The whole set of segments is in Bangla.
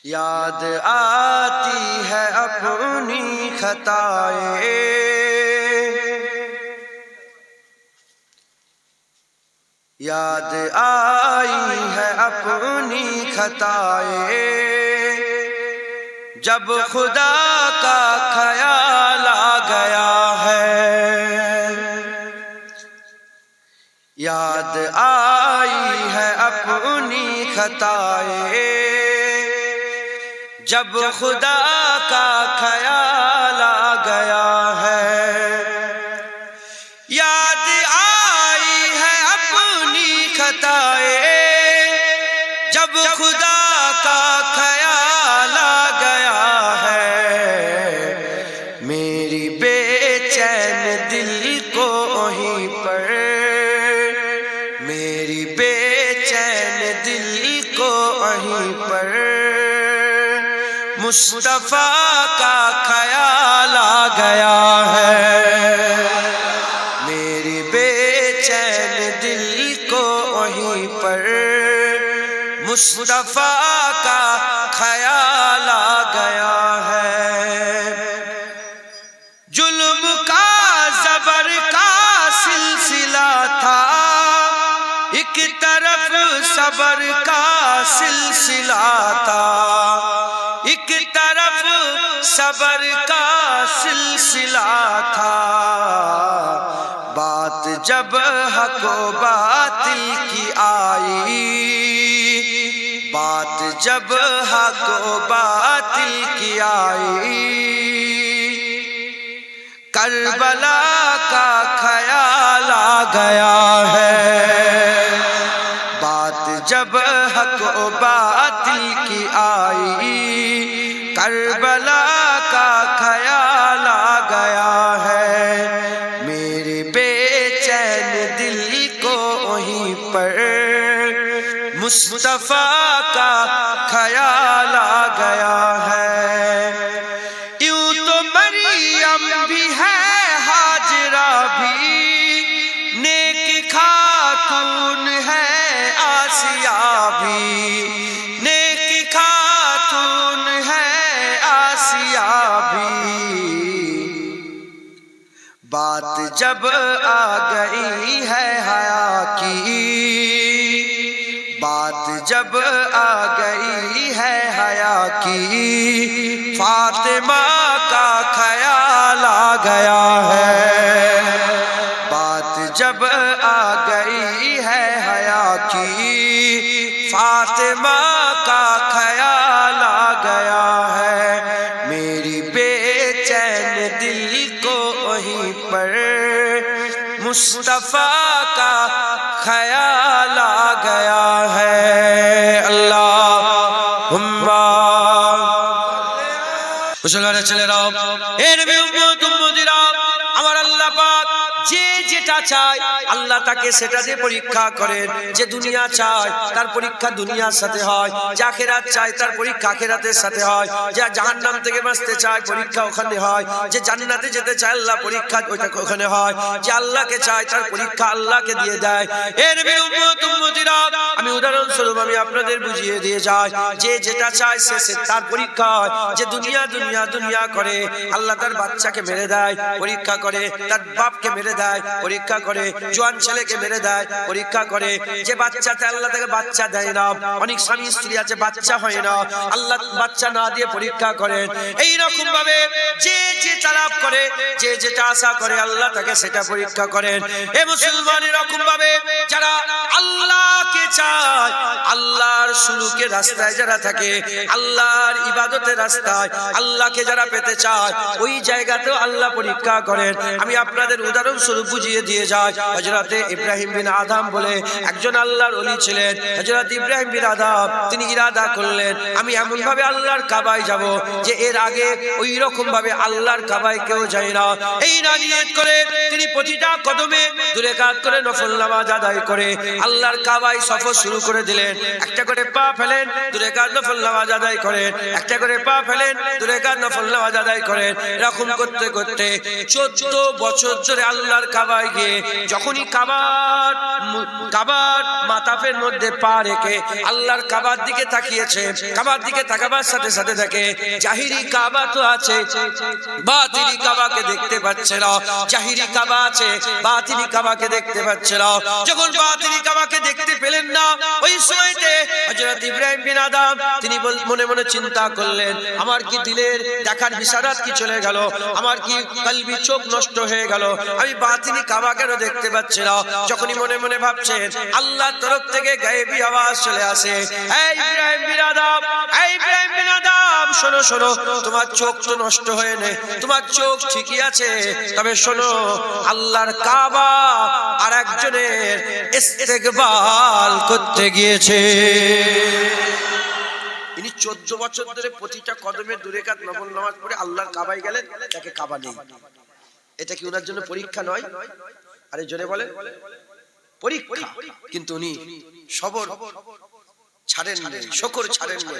یاد آتی ہے اپنی خطائیں، یاد آئی ہے اپنی خطائیں، جب خدا کا خیال آ گیا ہے، یاد آئی ہے اپنی خطائیں، جب خدا کا خیال آ گیا ہے، یاد آئی ہے اپنی خطائیں، جب خدا کا خیال آ گیا ہے، میری بے چین دل کو وہیں پر، میری بے چین دل کو وہیں پر مصطفیٰ کا خیال آ گیا ہے، میری بے چین دل کو وہیں پر مصطفیٰ کا خیال آ گیا ہے، ظلم کا زبر کا سلسلہ تھا، ایک طرف صبر کا سلسلہ تھا، ایک طرف صبر کا سلسلہ تھا، بات جب حق و باطل کی آئی، بات جب حق و باطل کی آئی، کربلا کا خیال آ گیا ہے، بات جب حق و باطل کی آئی، کربلا کا خیال آ گیا ہے، میرے بے چین دل کو وہیں پر مصطفیٰ کا خیال آ گیا ہے، یوں تو مریم بھی ہے ہاجرہ بھی، نیک خاتون ہے آسیہ بھی، نیک خاتون ہے آسیہ بھی، بات جب آ گئی ہے حیا کی، بات جب آ گئی ہے حیا کی، فاطمہ کا خیال آ گیا ہے، بات جب آ گئی ہے حیا کی، فاطمہ کا خیال آ گیا ہے، میری بے چین دل کو وہیں پر مصطفیٰ کا خیال آ گیا ہے، اللہم চলে রাও এ নবী উম্মত উম্মতিরা, আমার আল্লাহ পাক যে যেটা চায় আল্লাহ তাকে সেটা দিয়ে পরীক্ষা করেন, যে দুনিয়া চায় তার পরীক্ষা দুনিয়ার সাথে হয়, যে আখিরাত চায় তার পরীক্ষা আখিরাতের সাথে হয়, যে জাহান্নাম থেকে বাঁচতে চায় পরীক্ষা ওখানে হয়, যে জান্নাতে যেতে চায় আল্লাহ পরীক্ষা ওইটা ওখানে হয়, যে আল্লাহকে চায় তার পরীক্ষা আল্লাহকে দিয়ে দেয়। এ নবী উম্মত উম্মতিরা, আমি উদাহরণস্বরূপ আমি আপনাদের বুঝিয়ে দিয়ে যাই, যে যেটা চায় সে তার পরীক্ষা হয়, যে দুনিয়া দুনিয়া দুনিয়া করে আল্লাহ তার বাচ্চাকে মেরে দেয় পরীক্ষা করে, তার বাপকে মেরে দেয় পরীক্ষা করে, জোয়ান ছেলেকে মেরে দেয় পরীক্ষা করে, যে বাচ্চাতে আল্লাহ তাকে বাচ্চা দেয় না, অনেক স্বামী স্ত্রী আছে বাচ্চা হয় না, আল্লাহ বাচ্চা না দিয়ে পরীক্ষা করেন, এই রকম ভাবে যে যে তালাব করে যে যেটা আশা করে আল্লাহ তাকে সেটা পরীক্ষা করেন। এ মুসলমান এরকম ভাবে যারা আল্লাহকে চায়, আল্লাহর সুলুকের রাস্তায় যারা থাকে, আল্লাহর ইবাদতের রাস্তায় আল্লাহকে যারা পেতে চায়, ওই জায়গাতেও আল্লাহ পরীক্ষা করেন। আমি আপনাদের উদাহরণস্বরূপ বুঝিয়ে দিয়ে যাই, হযরত ইব্রাহিম বিন আদম বলে একজন আল্লাহর ওলি ছিলেন। হযরত ইব্রাহিম বিন আদম তিনি ইরাদা করলেন, আমি এমন ভাবে আল্লাহর কাবায় যাব যে এর আগে ওই রকম ভাবে আল্লাহর কাবায় কেউ যায় না। এই নিয়ত করে তিনি প্রতিটা কদমে 2 রাকাত করে নফল নামাজ আদায় করে আল্লাহর কাবায় সফর শুরু করে দিলেন। একটা করে পা ফেলেন, 2 রাকাত নফল নামাজ আদায় করেন, একটা করে পা ফেলেন, 2 রাকাত নফল নামাজ আদায় করেন। এরকম করতে করতে 14 বছর ধরে আল্লাহর কাবায় গিয়ে যখনই কাবার মাতাফের মধ্যে পা রেখে আল্লাহর কাবার দিকে তাকিয়েছে, কাবার দিকে তাকাবার সাথে সাথে দেখে জাহিরি কাবা তো আছে, বাতিনি কাবাকে দেখতে পাচ্ছে না। জাহিরি কাবা আছে, বাতিনি কাবাকে দেখতে পাচ্ছে না। যখন বাতিনি কাবাকে দেখতে পেলেন না, ওই সময়তে হযরত ইব্রাহিম বিন আদম তিনি মনে মনে চিন্তা করলেন, আমার কি দিলের দেখার বিশারাত কি চলে গেল, আমার কি কলবি চোখ নষ্ট হয়ে গেল, আমি বাতিনি কাবা কেন দেখতে পাচ্ছি না। যখনই মনে মনে ভাবছেন, আল্লাহর তরফ থেকে গায়েবী আওয়াজ চলে আসে, এই ইব্রাহিম বিন আদম, এই ইব্রাহিম বিন আদম, শোনো শোনো, তোমার চোখ তো নষ্ট হয়ে নেই, তোমার চোখ ঠিকই আছে, তবে শোনো, আল্লাহর কাবা আর একজনের ইস্তেকবাল করতে গিয়েছে। ইনি 14 বছর ধরে প্রতিটা কদমে 2 রাকাত নফল নামাজ পড়ে আল্লাহর কাবায় গেলেন, তাকে কাবা নেই। এটা কি ওনার জন্য পরীক্ষা নয়? আরে জোরে বলেন, পরীক্ষা। কিন্তু উনি সবর ছাড়েন না, শুকর ছাড়েন না।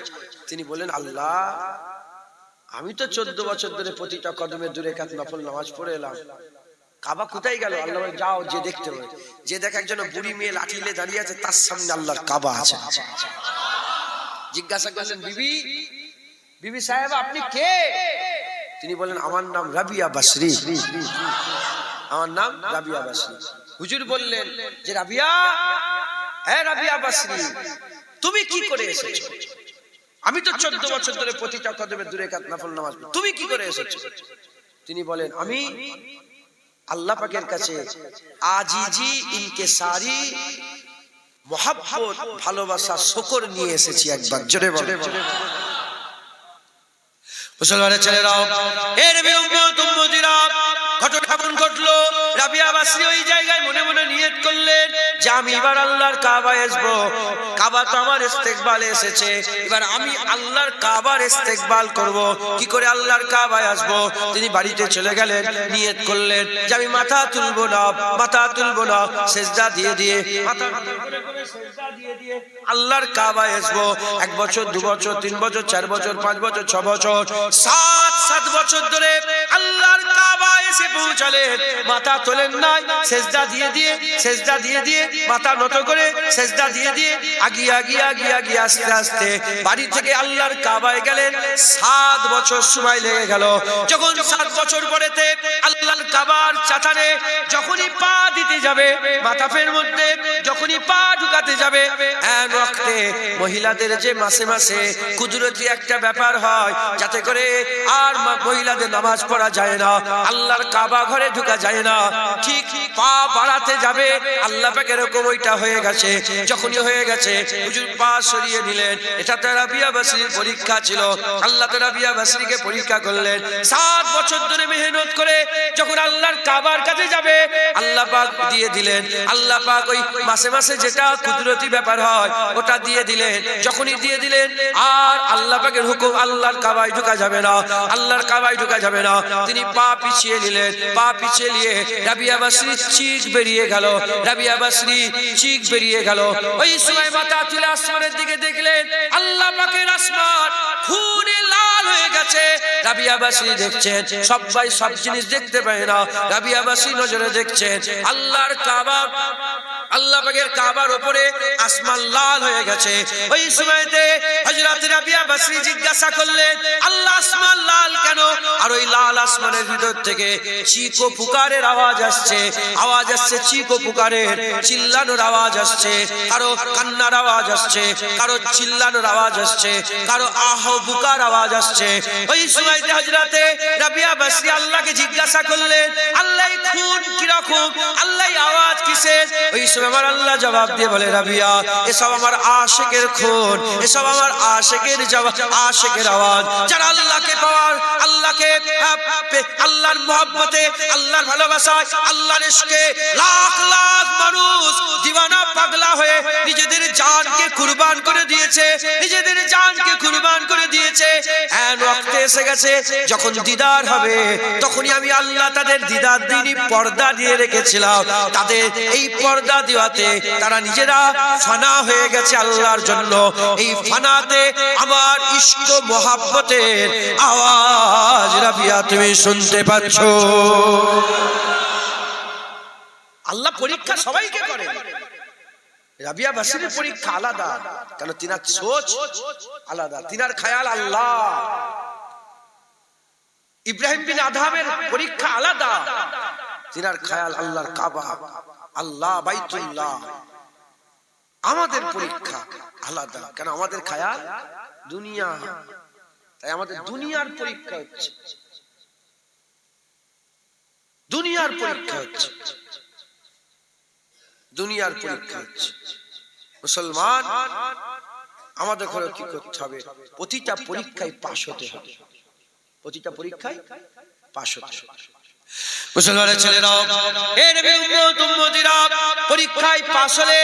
তিনি বলেন, আল্লাহ, আমি তো 14 বছর ধরে প্রতিটা কদমে 2 রাকাত নফল নামাজ পড়ে এলাম, কাবা কোথায় গেল? আল্লাহ বলে, যাও, যে দেখতে হবে। যে দেখে একজন বুড়ি মেয়ে লাঠিলে দাঁড়িয়ে আছে, তার সামনে আল্লাহর কাবা আছে। জিজ্ঞাসা করলেন, বিবি, বিবি সাহেব, আপনি কে? তিনি বলেন, আমার নাম রাবিয়া বাসরি, আমার নাম রাবিয়া বাসরি। হুজুর বললেন যে, রাবিয়া, হ্যাঁ রাবিয়া বাসরি, তুমি কি করে এসেছো? আমি তো 14 বছর ধরে প্রতিটা কদমে 2 রাকাত নফল নামাজ পড়ি, তুমি কি করে এসেছো? তিনি বলেন, আমি আল্লাহ পাকের কাছে আজিজি, ইনকিসারি, মহব্বত, ভালোবাসা, শুকর নিয়ে এসেছি একবার। জোরে বলে। মুসলমানের ছেলেরাও, এর উম্মতিরা, ঘটনা ঘটলো। রাবিয়া বাসরি ওই জায়গায় মনে মনে নিয়ত করলেন যে আমি এবার আল্লাহর কাবায় আসবো, কাবা তো আমার ইস্তেকবালে এসেছে, এবার আমি আল্লাহর কাবার ইস্তেকবাল করব। কি করে আল্লাহর কাবায় আসবো? তিনি বাড়িতে চলে গেলেন, নিয়ত করলেন যে আমি মাথা তুলবো না, মাথা তুলবো না, সেজদা দিয়ে দিয়ে, মাথা করে করে সেজদা দিয়ে দিয়ে আল্লাহর কাবায় আসবো। 1 বছর, 2 বছর, 3 বছর, 4 বছর, 5 বছর, 6 বছর, 7 বছর ধরে আল্লাহর কাবায় এসে পৌঁছালেন, মাথা তোলেন নাই, সেজদা দিয়ে দিয়ে, সেজদা দিয়ে দিয়ে, মাথা নত করে সেজদা দিয়ে দিয়ে আগিয়ে আগিয়ে আগিয়ে আগিয়ে আস্তে আস্তে বাড়ি থেকে আল্লাহর কাবায় গেলেন। 7 বছর সময় লেগে গেল। যখন 7 বছর পরেতে আল্লাহর কাবার চাতানে যখনই পা দিতে যাবে, মাতাফের মধ্যে যখনই পা ঢুকাতে যাবে, এক ওয়াক্তে মহিলাদের যে মাসে মাসে কুদরতি একটা ব্যাপার হয়, যাতে করে আর মহিলাদের নামাজ পড়া যায় না, আল্লাহর কাবা ঘরে ঢোকা যায় না, ঠিক পা বাড়াতে যাবে, আল্লাহ পাক এরকম ওইটা হয়ে গেছে। যখনই হয়ে গেছে, হুজুর পা সরিয়ে নিলেন। এটা তো রাবিয়া বাসরির পরীক্ষা ছিল। আল্লাহ তো রাবিয়া বাসরিকে পরীক্ষা করলেন। 7 বছর ধরে মেহনত করে যখন আল্লাহর কাবার কাছে যাবে, আল্লাহ পাক দিয়ে দিলেন। আল্লাহ পাক ওই মাসে মাসে যেটা কুদরতি ব্যাপার হয় ওটা দিয়ে দিলেন। যখনই দিয়ে দিলেন, আর আল্লাহ পাকের হুকুম, আল্লাহর কাবায় ঢোকা যাবে না, আল্লাহর কাবায় ঢোকা যাবে না। তিনি পা পিছিয়ে নিলেন। পা পিছিয়ে নিয়ে রাবিয়া বাসরি চিক বেরিয়ে গেল, রাবিয়া বাসরি চিক বেরিয়ে গেল। ওই সময় মাথা তুলে আসমানের দিকে দেখলেন, আল্লাহ পাকের আসমান খুনে লাল হয়ে গেছে। রাবিয়া বাসরি দেখছেন, সবাই সব জিনিস দেখতে পায় না, রাবিয়া বাসরি নজরে দেখছেন আল্লাহর কাবা, আল্লাহ পাকের কাবার উপরে আসমান লাল হয়ে গেছে। ওই সময়তে হযরত রাবিয়া বাসরি জিজ্ঞাসা করলেন, আল্লাহ আসমান লাল কেন? আর ওই লাল আসমানের ভিতর থেকে চিকো পুকারের আওয়াজ আসছে, আওয়াজ আসছে চিকো পুকারের, চিল্লানোর আওয়াজ আসছে, কারো কান্নার আওয়াজ আসছে, কারো চিল্লানোর আওয়াজ আসছে, কারো আহ বুকার আওয়াজ আসছে। ওই সময়তে হযরতে রাবিয়া বাসরি আল্লাহকে জিজ্ঞাসা করলেন, আল্লাহ খুন কিরকম, আল্লাহ আওয়াজ কিসের? ওই সময় আমার আল্লাহ জবাব দিয়ে বলে, রাবিয়া, এসব আমার আশিকের খুন, এসব আমার আশিকের জবাব, আশিকের আওয়াজ। যারা আল্লাহকে পাওয়ার, আল্লাহকে আল্লাহর মহব্বতে, আল্লাহর ভালোবাসায়, আল্লাহর ইশকে লাখ লাখ মানুষ দিওয়ানা পাগলা হয়ে নিজেদের জানকে কুরবান করে দিয়েছে, নিজেদের জানকে কুরবান করে দিয়েছে। ওয়াক্তে এসে গেছে, যখন দিদার হবে তখনই আমি আল্লাহ তাদের দিদার দিনই পর্দা দিয়ে রেখেছিলাম। তাদের এই পর্দা দেওয়াতে তারা নিজেরা ফানা হয়ে গেছে আল্লাহর জন্য। এই ফানাতে আমার ইশক মোহাব্বতের আওয়াজ রাবিয়া তুমি শুনতে পাচ্ছ? আল্লাহ পরীক্ষা সবাইকে করে, রাবিয়া বাসিরের পরীক্ষা আলাদা, কারণ তিনার সোচ আলাদা, তিনার খেয়াল আল্লাহ। ইব্রাহিম বিন আদহামের পরীক্ষা আলাদা, তিনার খেয়াল আল্লাহর কাবা, আল্লাহ বাইতুল্লাহ। আমাদের পরীক্ষা আলাদা, কারণ আমাদের খেয়াল দুনিয়া, তাই আমাদের দুনিয়ার পরীক্ষা হচ্ছে, দুনিয়ার পরীক্ষা হচ্ছে, দুনিয়ার পরীক্ষা হচ্ছে। মুসলমান আমাদের ঘরে কি করতে হবে? প্রতিটা পরীক্ষায় পাশ হতে হবে, প্রতিটা পরীক্ষায় পাশ হতে হবে। মুসলমানের ছেলেরাও, এর পরীক্ষায় পাশ হলে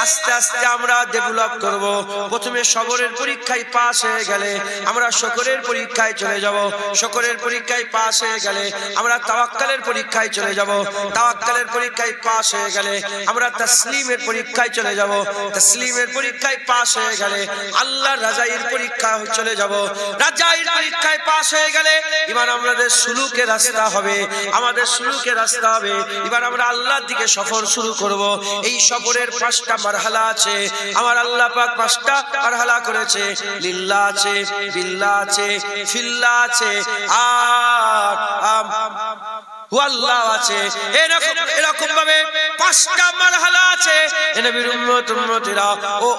আস্তে আস্তে আমরা ডেভেলপ করব। প্রথমে সবরের পরীক্ষায় পাশ হয়ে গেলে আমরা শুকরের পরীক্ষায় চলে যাব, শুকরের পরীক্ষায় পাশ হয়ে গেলে আমরা তাওয়াক্কালের পরীক্ষায় চলে যাব, তাওয়াক্কালের পরীক্ষায় পাশ হয়ে গেলে আমরা তাসলিমের পরীক্ষায় চলে যাব, তাসলিমের পরীক্ষায় পাশ হয়ে গেলে আল্লাহর রাজাইর পরীক্ষা চলে যাব, রাজাইর পরীক্ষায় পাশ হয়ে গেলে এবার আমাদের সুলুকের রাস্তা হবে, আমাদের সুলুকের রাস্তা হবে। এবার আমরা আল্লাহর দিকে সফর শুরু করব। এই সফরের 5টা মারহালা আছে, আমার আল্লাহ পাক 5টা মারহালা করেছে। লিল্লাহ আছে, বিল্লাহ আছে, ফিল্লাহ আছে, আর আল্লাহ আছে। এরকম ভাবে 5টা মারহালা আছে। নবীর উম্মত উম্মতিরা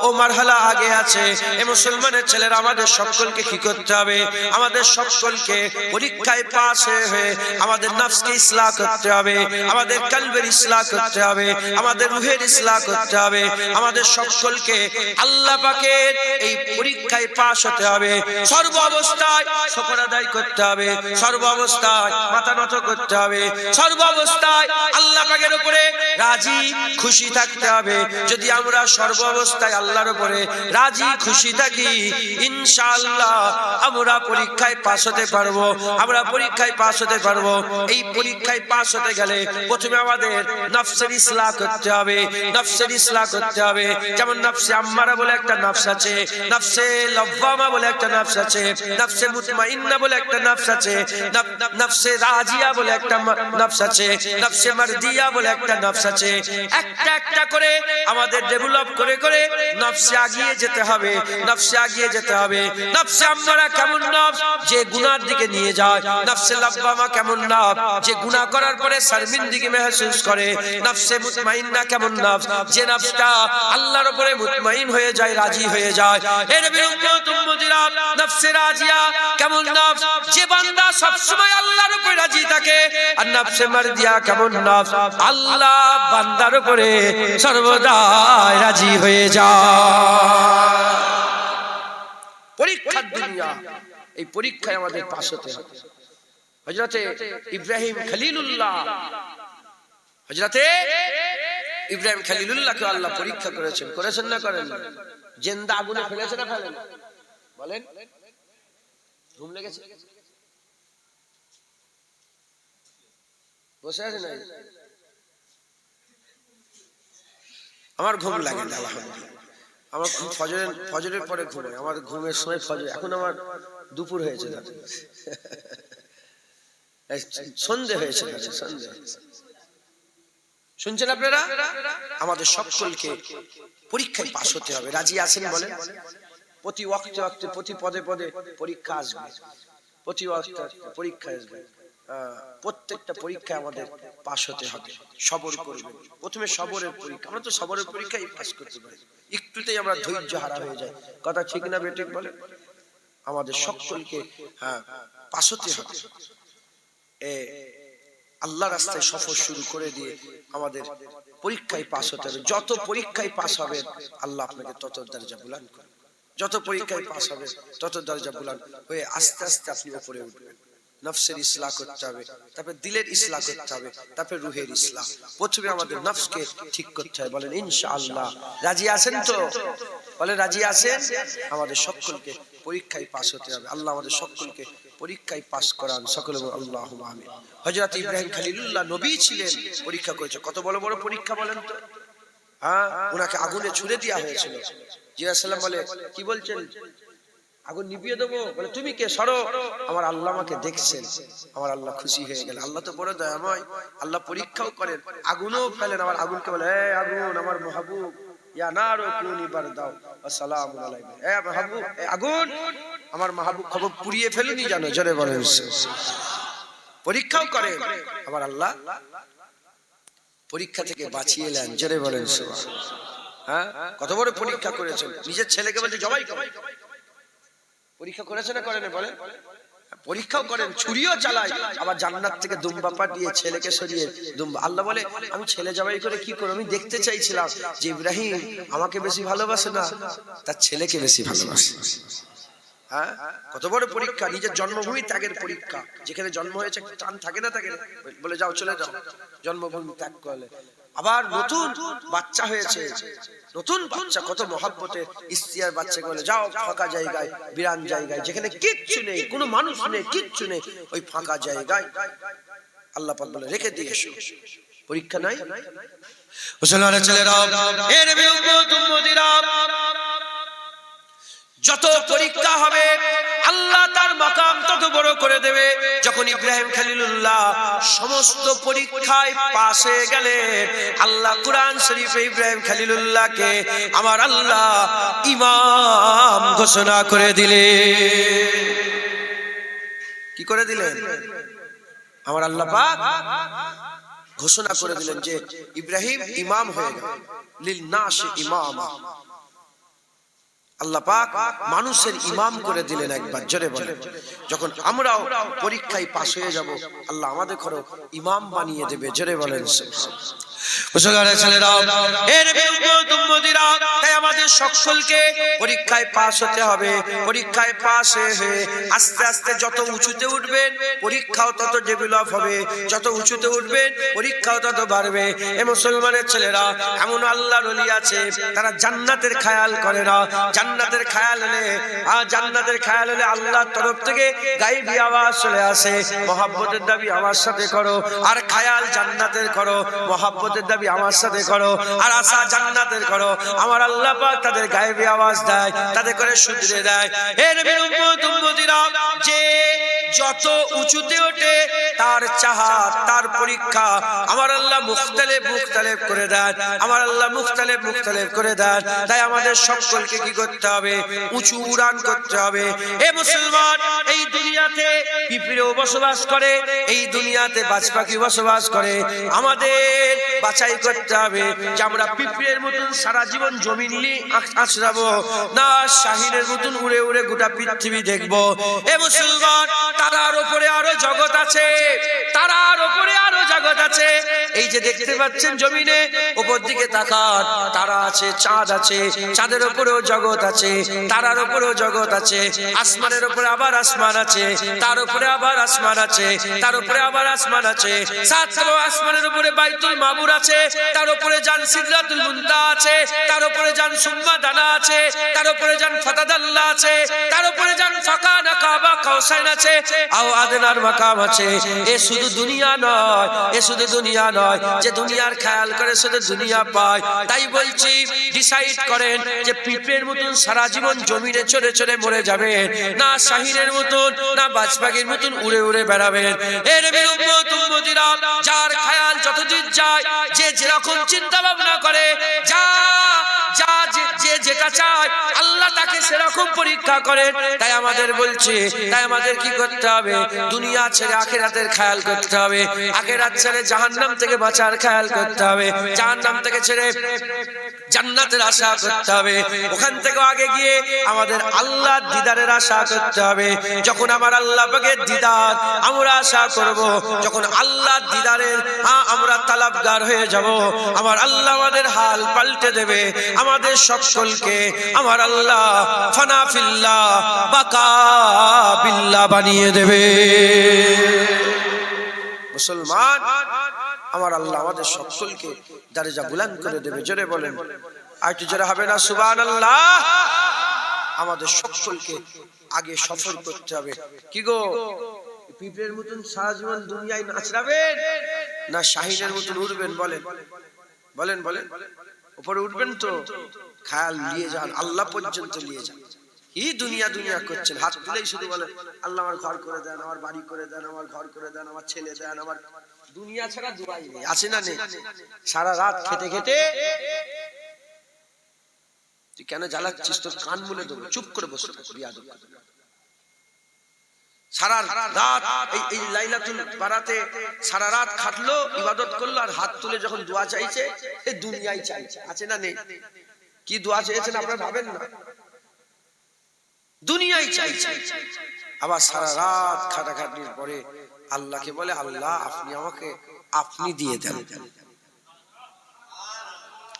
ও মারহালা আগে আছে। এই মুসলমানের ছেলেরা আমাদের সকলকে কি করতে হবে? আমাদের সকলকে পরীক্ষায় পাস হয়ে আমাদের নফসকে ইসলাহ করতে হবে, আমাদের কলবের ইসলাহ করতে হবে, আমাদের রূহের ইসলাহ করতে হবে। আমাদের সকলকে আল্লাহ পাকের এই পরীক্ষায় পাস হতে হবে। সর্ব অবস্থায় শুকর আদায় করতে হবে, সর্ব অবস্থায় মাথা নত করতে হবে, সর্ব অবস্থায় আল্লাহ পাকের উপরে রাজি খুশি থাকতে হবে। যদি আমরা সর্ব অবস্থায় আল্লাহর উপরে রাজি খুশি থাকি, ইনশাআল্লাহ আমরা পরীক্ষায় পাস হতে পারবো, আমরা পরীক্ষায় পাস হতে পারবো। এই পরীক্ষায় পাস হতে গেলে প্রথমে আমাদের নফসের ইসলাহ করতে হবে, নফসের ইসলাহ করতে হবে। যেমন নফসে আম্মারা বলে একটা নফস আছে, নফসে লওয়ামা বলে একটা নফস আছে, নফসে মুতমাইন্না বলে একটা নফস আছে, নফসে রাজিয়া বলে একটা নফস আছে, নফসে মারদিয়া বলে একটা নফস আছে। একটা একটা করে আমাদের ডেভেলপ করে করে নফসে আগিয়ে যেতে হবে, নফসে আগিয়ে যেতে হবে। নফসে আম্মারা কেমন নফস? যে গুনার দিকে নিয়ে যায়। নফসে লওয়ামা কেমন নফস? যে গুনাহ করার পরে শর্মিন্দগি মেহসুস করে। নফসে মুতমাইন্না কেমন নফস? যে নফসটা আল্লাহর উপরে মুতমাইন হয়ে যায়, রাজি হয়ে যায়। এর বিরুদ্ধ উম্মতিরা নফসে রাজিয়া কেমন নফস? যে বান্দা সব সময় আল্লাহর উপরে রাজি থাকে। আর নফসে মারদিয়া কেমন নফস? আল্লাহ বান্দার উপরে সর্বদা রাজি হয়ে যায়। পরীক্ষার দুনিয়া, এই পরীক্ষায় আমাদের পাস হতে হবে। হযরতে ইব্রাহিম খলিলুল্লাহ, হযরতে ইব্রাহিম খলিলুল্লাহকে আল্লাহ পরীক্ষা করেছেন, করেছেন না করেন? জিন্দা আগুনে ফেলেছে না ফেলেন? বলেন। ঘুম লেগেছে? বসে আছে না? আমার ঘুম লাগে না আলহামদুলিল্লাহ। আমার ফজরের পরে ঘুমাই, আমার ঘুমের সময় ফজর। এখন আমার দুপুর হয়েছে, সন্ধ্যে হয়েছে, সন্ধ্যে। শুনছেন আপনারা? আমাদের সকলকে পরীক্ষায় পাস হতে হবে। রাজি আছেন বলেন? প্রতি ওয়াক্তে ওয়াক্তে, প্রতি পদে পদে পরীক্ষা আসবে, প্রতি ওয়াক্তে পরীক্ষা আসবে। প্রত্যেকটা পরীক্ষায় আমাদের পাস হতে হবে, সবর করবে। প্রথমে সবরের পরীক্ষা, আমরা তো সবরের পরীক্ষায় পাস করতে পারি, একটুতেই আমরা ধৈর্য হারা হয়ে যায়। কথা ঠিক না বেঠিক বলে? আমাদের সকলকে পাস হতে হবে। আল্লাহ রাস্তায় সফর শুরু করে দিয়ে আমাদের পরীক্ষায় পাস হতে হবে। যত পরীক্ষায় পাস হবে আল্লাহ আপনাকে তত দরজা বুলান্দ করবে, যত পরীক্ষায় পাস হবে তত দরজা বুলান্দ হয়ে আস্তে আস্তে আপনি উপরে উঠবেন। নফসের ইসলাহ করতে হবে, তারপরে দিলের ইসলাহ করতে হবে, তারপরে রুহের ইসলাহ। প্রথমে আমাদের নফসকে ঠিক করতে হবে। বলেন ইনশাআল্লাহ। রাজি আছেন তো? বলে রাজি আছেন? আমাদের সকলকে পরীক্ষায় পাস হতে হবে। আল্লাহ আমাদের সকলকে পরীক্ষায় পাস করান। সকলে আল্লাহুম্মা আমিন। হযরত ইব্রাহিম খলিলুল্লাহ নবী ছিলেন, পরীক্ষা করেছে। কত বড় বড় পরীক্ষা বলেন তো? হ্যাঁ, ওনাকে আগুনে ছুঁড়ে দেওয়া হয়েছিল। জিয়া সাল্লাম বলে, কি বলছেন? আগুন নিভিয়ে দেবো? বলে তুমি কে? সরো। আমার আল্লাহ আমাকে দেখছেন। আমার আল্লাহ খুশি হয়ে গেল। আল্লাহ তো বড় দয়াময়, আল্লাহ পরীক্ষাও করেন, আগুনও ফেলেন। আমার আগুনকে বলে, এ আগুন, আমার মাহবুব, ইয়া নারু কুনি বারদাও ওয়া সালামুন আলাইহি। এ মাহবুব, এ আগুন, আমার মাহবুব খবর পুড়িয়ে ফেলুনি জানো। জোরে বলেন। পরীক্ষাও করেন। আমার আল্লাহ পরীক্ষা থেকে বাঁচিয়ে এলেন। জোরে বলেন। হ্যাঁ, কত বড় পরীক্ষা করেছেন। নিজের ছেলেকে বলছে জবাই করো। পরীক্ষা করেছে না করেন? বলেন। পরীক্ষাও করেন, ছুরিও চালায়, আবার জান্নাত থেকে দুম্বা পাঠিয়ে ছেলেকে সরিয়ে দুম্বা। আল্লাহ বলে, আমি ছেলে জবাই করে কি করব? আমি দেখতে চাইছিলাম যে ইব্রাহিম আমাকে বেশি ভালোবাসে না তার ছেলেকে বেশি ভালোবাসে। হ্যাঁ, কত বড় পরীক্ষা। নিজের জন্মভূমি ত্যাগের পরীক্ষা। যেখানে জন্ম হয়েছে টান থাকে না? থাকে। বলে যাও, চলে যাও, জন্মভূমি ত্যাগ করলে। আবার নতুন বাচ্চা হয়েছে, নতুন বাচ্চা, কত মহব্বতে স্ত্রী আর বাচ্চাকে বলে যাও ফাঁকা জায়গায়, বিরান জায়গায়, যেখানে কিচ্ছু নেই, কোনো মানুষ নেই, কিচ্ছু নেই, ওই ফাঁকা জায়গায় আল্লাহ পাক বলে রেখে দিয়ে এসো। পরীক্ষা নাই? মুসলমানের ছেলেরা, এ নবী উম্মত উম্মতিরা, যত পরীক্ষা হবে আল্লাহ তার মাকাম তত বড় করে দেবে। যখন ইব্রাহিম খলিলুল্লাহ সমস্ত পরীক্ষায় পাস হয়ে গেলেন, আল্লাহ কুরআন শরীফে ইব্রাহিম খলিলুল্লাহকে আমার আল্লাহ ইমাম ঘোষণা করে দিলেন। কি করে দিলেন? আমার আল্লাহ পাক ঘোষণা করে দিলেন যে ইব্রাহিম ইমাম হয়ে গেল। লিল নাসি ইমামা। আল্লাহ পাক মানুষের ইমাম করে দিলেন একবার। জোরে বলেন। যখন আমরাও পরীক্ষায় পাস হয়ে যাব, আল্লাহ আমাদের ঘরেও ইমাম বানিয়ে দেবে। জোরে বলেন। মুসলমানের ছেলেরা, এর উম্মতিরা, তাই আমাদের সকলকে পরীক্ষায় পাস হতে হবে। পরীক্ষায় পাস হয়ে আস্তে আস্তে যত উঁচুতে উঠবেন পরীক্ষাও তত ডেভেলপ হবে, যত উঁচুতে উঠবেন পরীক্ষাও তত বাড়বে। এ মুসলমানের ছেলেরা, এমন আল্লাহর ওলি আছে তারা জান্নাতের খেয়াল করে না। জান্নাতের খেয়াল হলে আল্লাহর তরফ থেকে গায়বী আওয়াজ চলে আসে, মহব্বতের দাবি আমার সাথে করো। আর খেয়াল জান্নাতের করো, মহব্বতের দাবি আমার সাথে করো, আর আশা জান্নাতের করো। আমার আল্লাহ পাক তাদের গায়বী আওয়াজ দেয়, তাদের করে শুধরে দেয়। হে নবীর উম্মত উম্মতিরা, যে যত উঁচুতে ওঠে তার চাহাত, তার পরীক্ষা আমার আল্লাহ মুখতালিফ করে দেন। আমার আল্লাহ মুখতালিফ করে দেন। তাই আমাদের সকলকে কি করতে হবে? উঁচু উড়ান করতে হবে। এ মুসলমান, এই দুনিয়াতে পিঁপড়েও বসবাস করে, এই দুনিয়াতে বাজ পাখি বসবাস করে। আমাদের বাছাই করতে হবে যে আমরা পিঁপড়ের মতন সারা জীবন জমিন নিয়ে আছড়াবো না, শাহিনের মতন উড়ে উড়ে গোটা পৃথিবী দেখবো। এ মুসলমান, তারার উপরে আরো জগৎ আছে, তারার উপরে আরো জগৎ আছে। এই যে দেখতে পাচ্ছেন জমিনে, উপর দিকে তাকান, তারা আছে, চাঁদ আছে, চাঁদের উপরেও জগৎ আছে, তারার উপরেও জগৎ আছে। আসমানের উপরে আবার আসমান আছে, তার উপরে আবার আসমান আছে, তার উপরে আবার আসমান আছে। সাত আসমানের উপরে বাইতুল মামুর আছে, তার উপরে জান সিদরাতুল মুনতাহা আছে, তার উপরে জান সুম্মা দানা আছে, তার উপরে জান ফাতাদাল্লাহ আছে, তার উপরে জান ফাকানা কাবা কাউসাইন আছে, আও আদনার মাকাম আছে। এ শুধু দুনিয়া নয়, এ শুধু দুনিয়া নয় যে দুনিয়ার খেয়াল করে শুধু দুনিয়া পায়। তাই বলছি, ডিসাইড করেন যে পিঁপড়ের মতন সারা জীবন জমিনে চড়ে চড়ে মরে যাবেন, না শাহিনের মতন, না বাজ পাখির মতন উড়ে উড়ে বেড়াবেন। এর উম্মত উম্মতিরা, যার খেয়াল যতদিন যায়, যে যেরকম চিন্তা ভাবনা করে, যে যেটা চায় আল্লাহ তাকে সেরকম পরীক্ষা করেন। তাই আমাদের বলছে, তাই আমাদের কি করতে হবে? দুনিয়া ছেড়ে আখিরাতের খেয়াল করতে হবে, আখিরাত ছেড়ে জাহান্নাম থেকে বাঁচার খেয়াল করতে হবে, জাহান্নাম থেকে ছেড়ে জান্নাতের আশা করতে হবে, ওখান থেকে আগে গিয়ে আমাদের আল্লাহর দিদারের আশা করতে হবে। যখন আমার আল্লাহ পাকের দিদার আমরা আশা করব, যখন আল্লাহর দিদারের আমরা তালাবগার হয়ে যাব, আমার আল্লাহ আমাদের হাল পাল্টে দেবে। আমাদের সকলকে আমার আল্লাহ ফানা ফিল্লাহ বাকা বিল্লাহ বানিয়ে দেবে। মুসলমান, আমার আল্লাহ আমাদের সকলকে দরজা বুলন্দ করে দেবে। জোরে বলেন, আর একটু জোরে হবে না সুবহানাল্লাহ। আমাদের সকলকে আগে সফর করতে হবে। কি গো, পিঁপড়ের মতন সারা জীবন দুনিয়ায় নাচড়াবেন না শাহিনের মতন উড়বেন? বলেন বলেন বলেন, উপরে উঠবেন তো খেয়াল নিয়ে যান, আল্লাহ পর্যন্ত নিয়ে যান। কি দুনিয়া দুনিয়া করছেন, হাত তুলেই শুধু বলেন আল্লাহ আমার ঘর করে দেন, আমার বাড়ি করে দেন, আমার ঘর করে দেন, আমার ছেলে দেন, আমার দুনিয়া ছাড়া দুয়াই নেই। আছে না নেই? সারা রাত খেতে খেতে তুই কেন জ্বালাচ্ছিস? তোর কান মুলে দেবো, চুপ করে বসে থাক। সারা রাত এই লাইলাতুল বারাতে সারা রাত খাটলো, ইবাদত করলো, আর হাত তুলে যখন দোয়া চাইছে এই দুনিয়াই চাইছে। আছে না নেই? কি দোয়া চেয়েছেন আপনারা ভাবেন না? দুনিয়াই চাইছে। আবার সারা রাত খাটাখাটির পরে আল্লাহকে বলে আল্লাহ আপনি আমাকে আপনি দিয়ে দেন।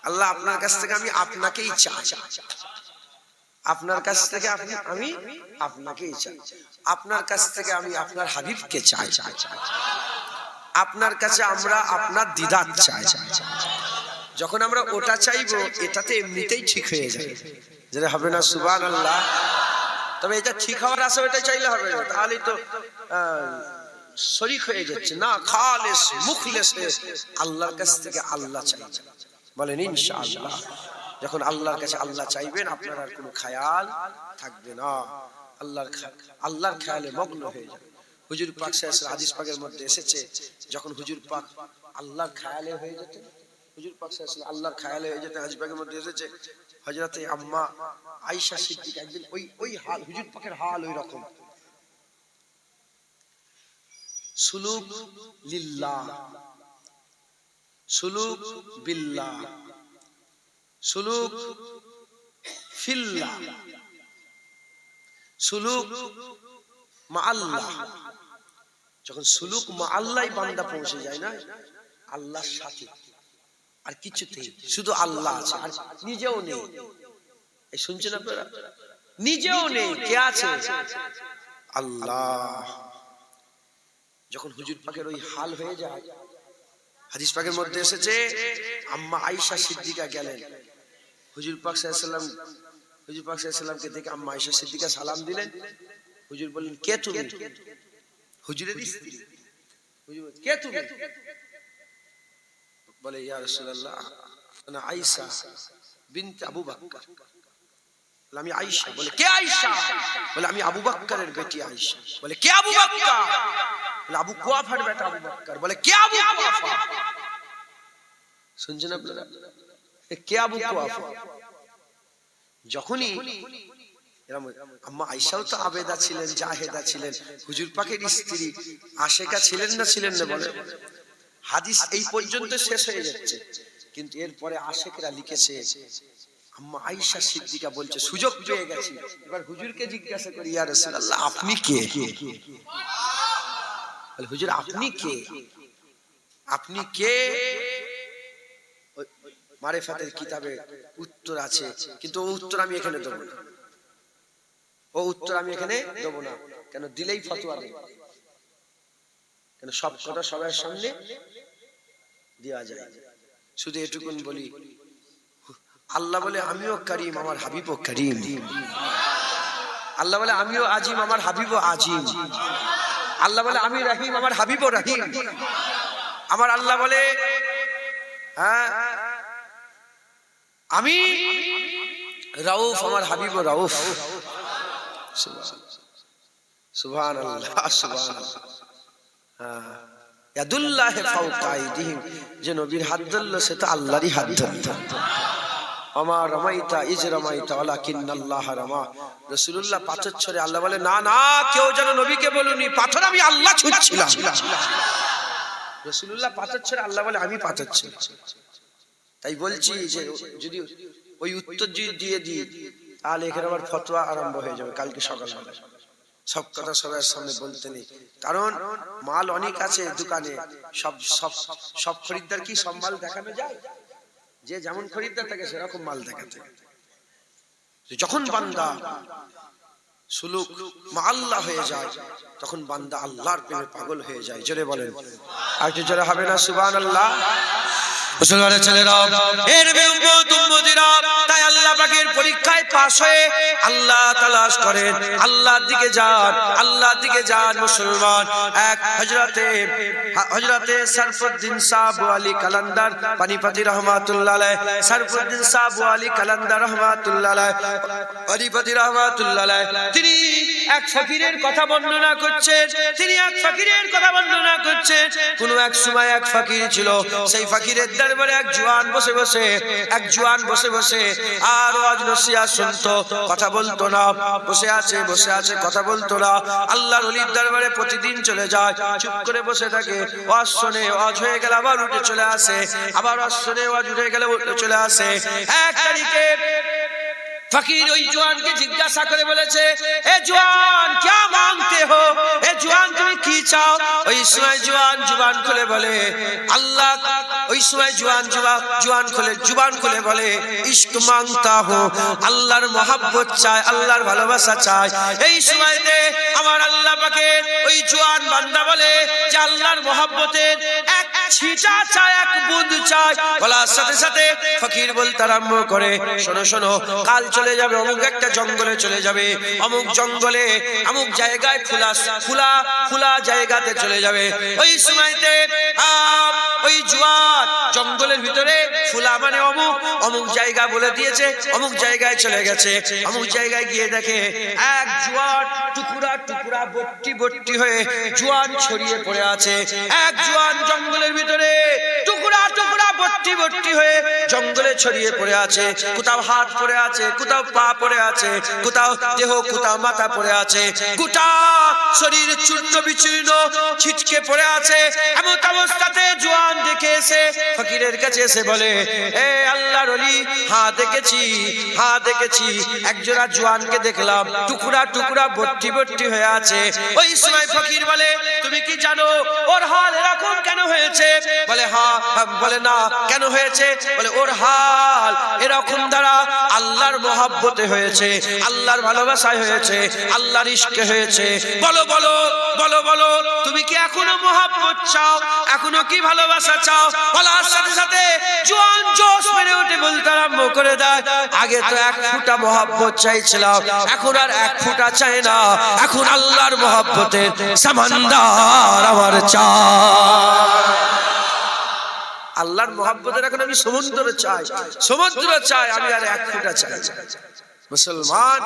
আল্লাহ আপনার কাছ থেকে আমি আপনাকেই চাই, আপনার কাছ থেকে আমি আপনাকেই চাই, আপনার কাছ থেকে আমি আপনার হাবিবকে চাই, আপনার কাছে আমরা আপনার দিদার চাই। যখন আমরা ওটা চাইবো এটাতে এমনিতেই ঠিক হয়ে যাবে। যেটা হবে না সুবহানাল্লাহ। তবে এটা ঠিক হওয়ার আশা ওটা চাইলে হবে না, তাহলেই তো শরীক হয়ে যাচ্ছে না। খালেস মুখলেস আল্লাহর কাছ থেকে আল্লাহ চাই। বলেন ইনশাআল্লাহ। যখন আল্লাহর কাছে আল্লাহ চাইবেন আপনার আর কোনো খেয়াল থাকবে না, আল্লাহর খেয়ালে মগ্ন হয়ে যাবে। হুজুর পাক সাল্লাল্লাহু আলাইহি ওয়াসাল্লাম হাদিস পাকের মধ্যে এসেছে, যখন হুজুর পাক আল্লাহর খেয়ালে হয়ে যেতেন, হুজুর পাক সাল্লাল্লাহু আলাইহি ওয়াসাল্লাম আল্লাহর খেয়ালে হয়ে যেতেন। হাদিস পাকের মধ্যে এসেছে হযরতে আম্মা আয়েশা সিদ্দিকা একদিন ওই হাল, হুজুর পাকের হাল ওই রকম। সুলুক লিল্লাহ, সুলুক বিল্লাহ, সুলুক ফিল্লাহ, সুলুক মা আল্লাহ। যখন সুলুক মা আল্লাহ বান্দা পৌঁছে যায় না আল্লাহর সাথে, আর কিছুতেই শুধু আল্লাহ আছে, আর নিজেও নেই। এই শুনছেন আপনারা? নিজেও নেই, কে আছে? আল্লাহ। যখন হুজুর পাকের ওই হাল হয়ে যায়, হাদিস পাকের মধ্যে এসেছে আম্মা আয়েশা সিদ্দিকা গেলেন হুজুর পাক সাল্লাল্লাহু আলাইহি ওয়াসাল্লাম, হুজুর পাক সাল্লাল্লাহু আলাইহি ওয়াসাল্লামকে দেখে আম্মা আয়েশা সিদ্দিকা সালাম দিলেন। হুজুর বললেন কে তুমি? হুজুরের স্ত্রী। হুজুর কে তুমি? বলে ইয়া রাসূলুল্লাহ আনা আয়েশা বিনতে আবু বকর। আমি আয়েশা। বলে কে আয়েশা? বলে আমি আবু বকরের বেটি আয়েশা। বলে কে আবু বকর? বলে আবু কুয়াফার বেটা আবু বকর। বলে কে আবু কুয়াফা? শুনছেন আপনারা? কে আবু কুয়াফা? যখনই আম্মা আয়েশাও তো আবেদা ছিলেন, জাহেদা ছিলেন, হুজুর পাকের স্ত্রী, আশেকা ছিলেন না ছিলেন না? বলে হাদিস এই পর্যন্ত শেষ হয়ে যাচ্ছে, কিন্তু এরপরে আশেকরা লিখেছে আম্মা আয়েশা সিদ্দিকা বলছে সুযোগ পেয়ে গেছি, এবার হুজুরকে জিজ্ঞাসা করি ইয়া রাসূলুল্লাহ আপনি কে? বলে হুজুর আপনি কে? আপনি কে? মারিফাতের কিতাবে উত্তর আছে, কিন্তু ও উত্তর আমি এখানে দেব না, ও উত্তর আমি এখানে দেব না। কেন দিলেই ফতোয়া দেব, কেন সব কথা সবার সামনে দেওয়া যায়। শুধু এটুকুন বলি, আল্লাহ বলে আমিও করিম, আমার হাবিবও করিম। আল্লাহ বলে আমিও আজিম, আমার হাবিবও আজিম। আল্লাহ বলে আমি রহিম, আমার হাবিবও রহিম। আমার আল্লাহ বলে হ্যাঁ আমি রাউফ, আমার হাবিবও রাউফ। সুবহানাল্লাহ সুবহানাল্লাহ। ইয়াদুল্লাহি ফাওকা আইদিহিম, যে নবীর হাত ধরল সে তো আল্লাহরই হাত ধরল। আমা রামাইতা ইজ রামাইতা ওয়ালাকিন্নাল্লাহ রামা। রাসূলুল্লাহ পাথর ছড়ে, আল্লাহ বলে না না কেউ যেন নবীকে বলুনি, পাথর আমি আল্লাহ ছুঁড়ছিলাম। রাসূলুল্লাহ পাথর ছড়ে, আল্লাহ বলে আমি পাথর ছুঁড়ছি। তাই বলছি যে যদি ওই উত্তর যদি দিয়ে দিই তাহলে এখানে আবার ফতোয়া আরম্ভ হয়ে যাবে কালকে সকালবেলা। সব কথা সবার সামনে বলতে নেই, কারণ মাল অনেক আছে দোকানে। সব সব সব খরিদ্দার কি সব মাল দেখানো যায়? যে যেমন খরিদ্দার থাকে সেরকম মাল দেখাতে। যখন বান্দা সুলুক মা আল্লাহ হয়ে যায় তখন বান্দা আল্লাহর প্রেমে পাগল হয়ে যায়। জোরে বলেন, আর একটু জোরে হবে না সুবহানাল্লাহ? মুসলমানের ছেলেরা, এর উম্মত উম্মতিরা, তাই আল্লাহ পাকের পরীক্ষায় পাশ হয়ে আল্লাহ তালাশ করেন, আল্লাহর দিকে যান, আল্লাহর দিকে যান মুসলমান। এক হযরতে সরফুদ্দিন সাহেব আলী কালান্দার পানিপতি রহমাতুল্লাহ আলাইহ, সরফুদ্দিন সাহেব আলী কালান্দার রহমাতুল্লাহ আলাইহ, পানিপতি রহমাতুল্লাহ আলাইহ, তিনি এক ফকিরের কথা বর্ণনা করছেন। তিনি এক ফকিরের কথা বর্ণনা করছেন। কোন এক সময় এক ফকির ছিল, সেই ফকিরের দরবারে এক জওয়ান বসে বসে আর ওয়াজ নসিহত শুনতো, কথা বলতো না। বসে আছে কথা বলতো না। আল্লাহর ওলির দরবারে প্রতিদিন চলে যায়, চুপ করে বসে থাকে। ওয়াজ শুনে, ওয়াজ হয়ে গেলে আবার উঠে চলে আসে, আবার ওয়াজ শুনে, ওয়াজ উঠে গেলে উঠে চলে আসে। এক তারিখে ফকির ওই জওয়ানকে জিজ্ঞাসা করে বলেছে, এ জওয়ান क्या मांगते हो? এ জওয়ান তুমি কি চাও? ওই সময় জওয়ান জুবান খুলে বলে আল্লাহ, ওই সময় জুবান খুলে বলে ইশক মাংতা হো, আল্লাহর মহব্বত চাই, আল্লাহর ভালোবাসা চাই। এই সময়তে আমার আল্লাহ পাকের ওই জওয়ান বান্দা বলে যে আল্লাহর মহব্বতের এক ছিটা চাই, এক বুঁদ চাই। বলার সাথে সাথে ফকির বলতে আরম্ভ করে, শোনো শোনো, কাল চলে যাবে অমুক একটা জঙ্গলে চলে যাবে, অমুক জঙ্গলে অমুক জায়গায় খোলা জায়গাতে চলে যাবে। ওই সময়তে ওই জওয়ান জঙ্গলের ভিতরে খোলা মানে অমুক জায়গা বলে দিয়েছে, অমুক জায়গায় চলে গেছে। অমুক জায়গায় গিয়ে দেখে এক জওয়ান টুকরা টুকরা বট্টি হয়ে জওয়ান ছড়িয়ে পড়ে আছে। এক জওয়ান জঙ্গলের ভিতরে টুকরা টুকরা বট্টি হয়ে জঙ্গলে ছড়িয়ে পড়ে আছে। কোথাও হাত পড়ে আছে, কোথাও পা পড়ে আছে, কোথাও দেহ, কোথাও মাথা পড়ে আছে, গোটা শরীর চূর্ণ বিচূর্ণ ছিটকে পড়ে আছে। এমন অবস্থাতে জওয়ান দেখে এসে ফকিরের কাছে এসে বলে, এ আল্লাহর ওলি, হ্যাঁ দেখেছি একজোড়া জওয়ানকে দেখলাম টুকরা টুকরা বট্টি হয়ে আছে। ওই সময় ফকির বলে, তুমি কি জানো ওর হাল এরকম কেন হয়েছে? বলে হ্যাঁ। বলে না, কেন হয়েছে? বলে ওর হাল এরকম দ্বারা আল্লাহর মহব্বতে হয়েছে, আল্লাহর ভালোবাসায় হয়েছে, আল্লাহর ইশকে হয়েছে। বলো বলো বলো বলো, তুমি কি এখনো মহব্বত চাও, এখনো কি ভালোবাসা চাও? বলার সাথে সাথে জওয়ান জোশ মেরে উঠে বলতে আরম্ভ করে দেয়, আগে তো এক ফুটা মহব্বত চাইছিলাম, এখন আর এক ফুটা চাই না, এখন আল্লাহর মহব্বতের সমুদ্র আমার চাই। আল্লাহর মহব্বতের এখন আমি সমুদ্র চাই, আমি আর এক ফুটা চাই। মুসলমান,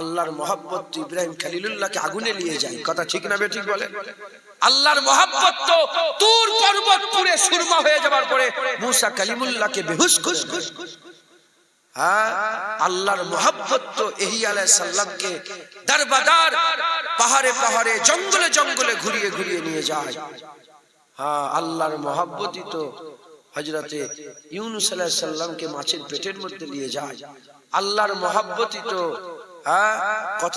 আল্লাহর মহব্বত তো ইব্রাহিম খলিলুল্লাহকে আগুনে নিয়ে যায়, কথা ঠিক না বেঠিক বলেন? আল্লাহর মহব্বত তো তুর পর্বত পুরে সুরমা হয়ে যাবার পরে মুসা কালিমুল্লাহকে বেহুশ করে। হ্যাঁ, আল্লাহর মহব্বত তো ইহি আলাইহিস সালামকে দরবাদার পাহাড়ে পাহাড়ে জঙ্গলে জঙ্গলে ঘুরিয়ে নিয়ে যায়। হ্যাঁ, আল্লাহর মহব্বতই তো হযরতে ইউনূস আলাইহিস সালামকে মাছের পেটের মধ্যে নিয়ে যায়। আল্লাহর মহব্বতই তো কত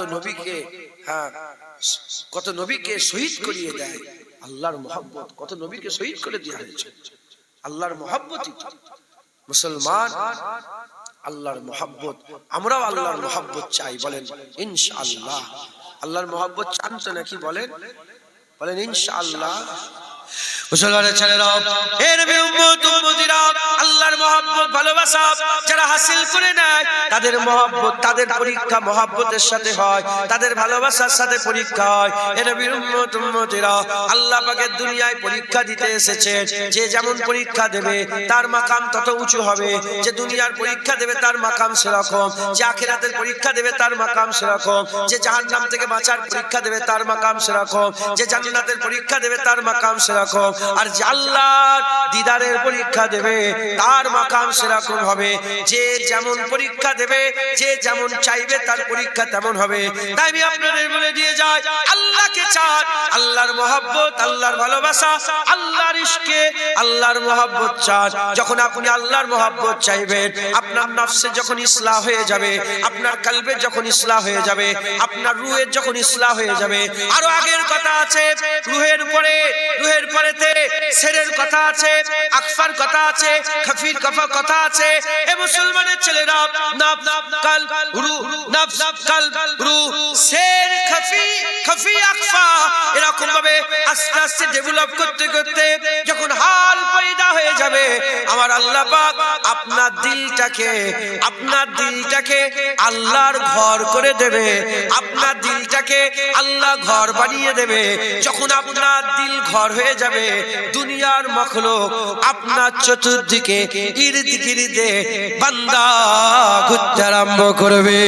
নবীকে শহীদ করিয়ে দেয়। আল্লাহর মহব্বত কত নবীকে শহীদ করে দেওয়া হয়েছে, আল্লাহর মহব্বতই। মুসলমান, আল্লাহর মহব্বত, আমরাও আল্লাহর মহব্বত চাই, বলেন ইনশাআল্লাহ। আল্লাহর মহব্বত চান তো নাকি? বলেন ইনশাআল্লাহ। মুসলমানের ছেলেরা, এর উম্মত উম্মতিরা, আল্লাহর মহব্বত ভালোবাসা যারা হাসিল করে নেয় তাদের মহব্বত, তাদের পরীক্ষা মহব্বতের সাথে হয়, তাদের ভালোবাসার সাথে পরীক্ষা হয়। এর উম্মত উম্মতিরা, আল্লাহ পাকের দুনিয়ায় পরীক্ষা দিতে এসেছে। যে যেমন পরীক্ষা দেবে তার মাকাম তত উঁচু হবে। যে দুনিয়ার পরীক্ষা দেবে তার মাকাম সেরকম, যে আখিরাতের পরীক্ষা দেবে তার মাকাম সেরকম, যে জাহান্নাম থেকে বাঁচার পরীক্ষা দেবে তার মাকাম সেরকম, যে জান্নাতের পরীক্ষা দেবে তার মাকাম সেরকম। আর যে আল্লাহর দিদারের পরীক্ষা দেবে তার মাকাম সেরকম হবে। যে যেমন পরীক্ষা দেবে, যে যেমন চাইবে তার পরীক্ষা তেমন হবে। তাই আমি আপনাদের বলে দিয়ে যাই, আল্লাহকে চান, আল্লাহর মহব্বত, আল্লাহর ভালোবাসা, আল্লাহর ইশকে, আল্লাহর মহব্বত চান। যখন আপনি আল্লাহর মহব্বত চাইবেন, আপনার নফসে যখন ইসলাহ হয়ে যাবে, আপনার কলবে যখন ইসলাহ হয়ে যাবে, আপনার রূহের যখন ইসলাহ হয়ে যাবে। আরো আগের কথা আছে, রূহের পরেতে সেরের কথা আছে, আকফার কথা আছে, খফির কথা আছে। এ মুসলমানের ছেলেরা, নফস কলব রূহ, নফস কলব রূহ, সের খফি আকফা, এরকম ভাবে আস্তে আস্তে ডেভেলপ করতে করতে যখন হাল পয়দা হয়ে যাবে, আমার আল্লাহ পাক আপনার দিলটাকে আল্লাহর ঘর করে দেবে। আপনার দিলটাকে আল্লাহ ঘর বানিয়ে দেবে। যখন আপনার দিল ঘর হয়ে যাবে, দুনিয়ার মাখলুক আপনার চতুর্দিকে ইরদ গিরদে বান্দা ঘুরতে আরম্ভ করবে।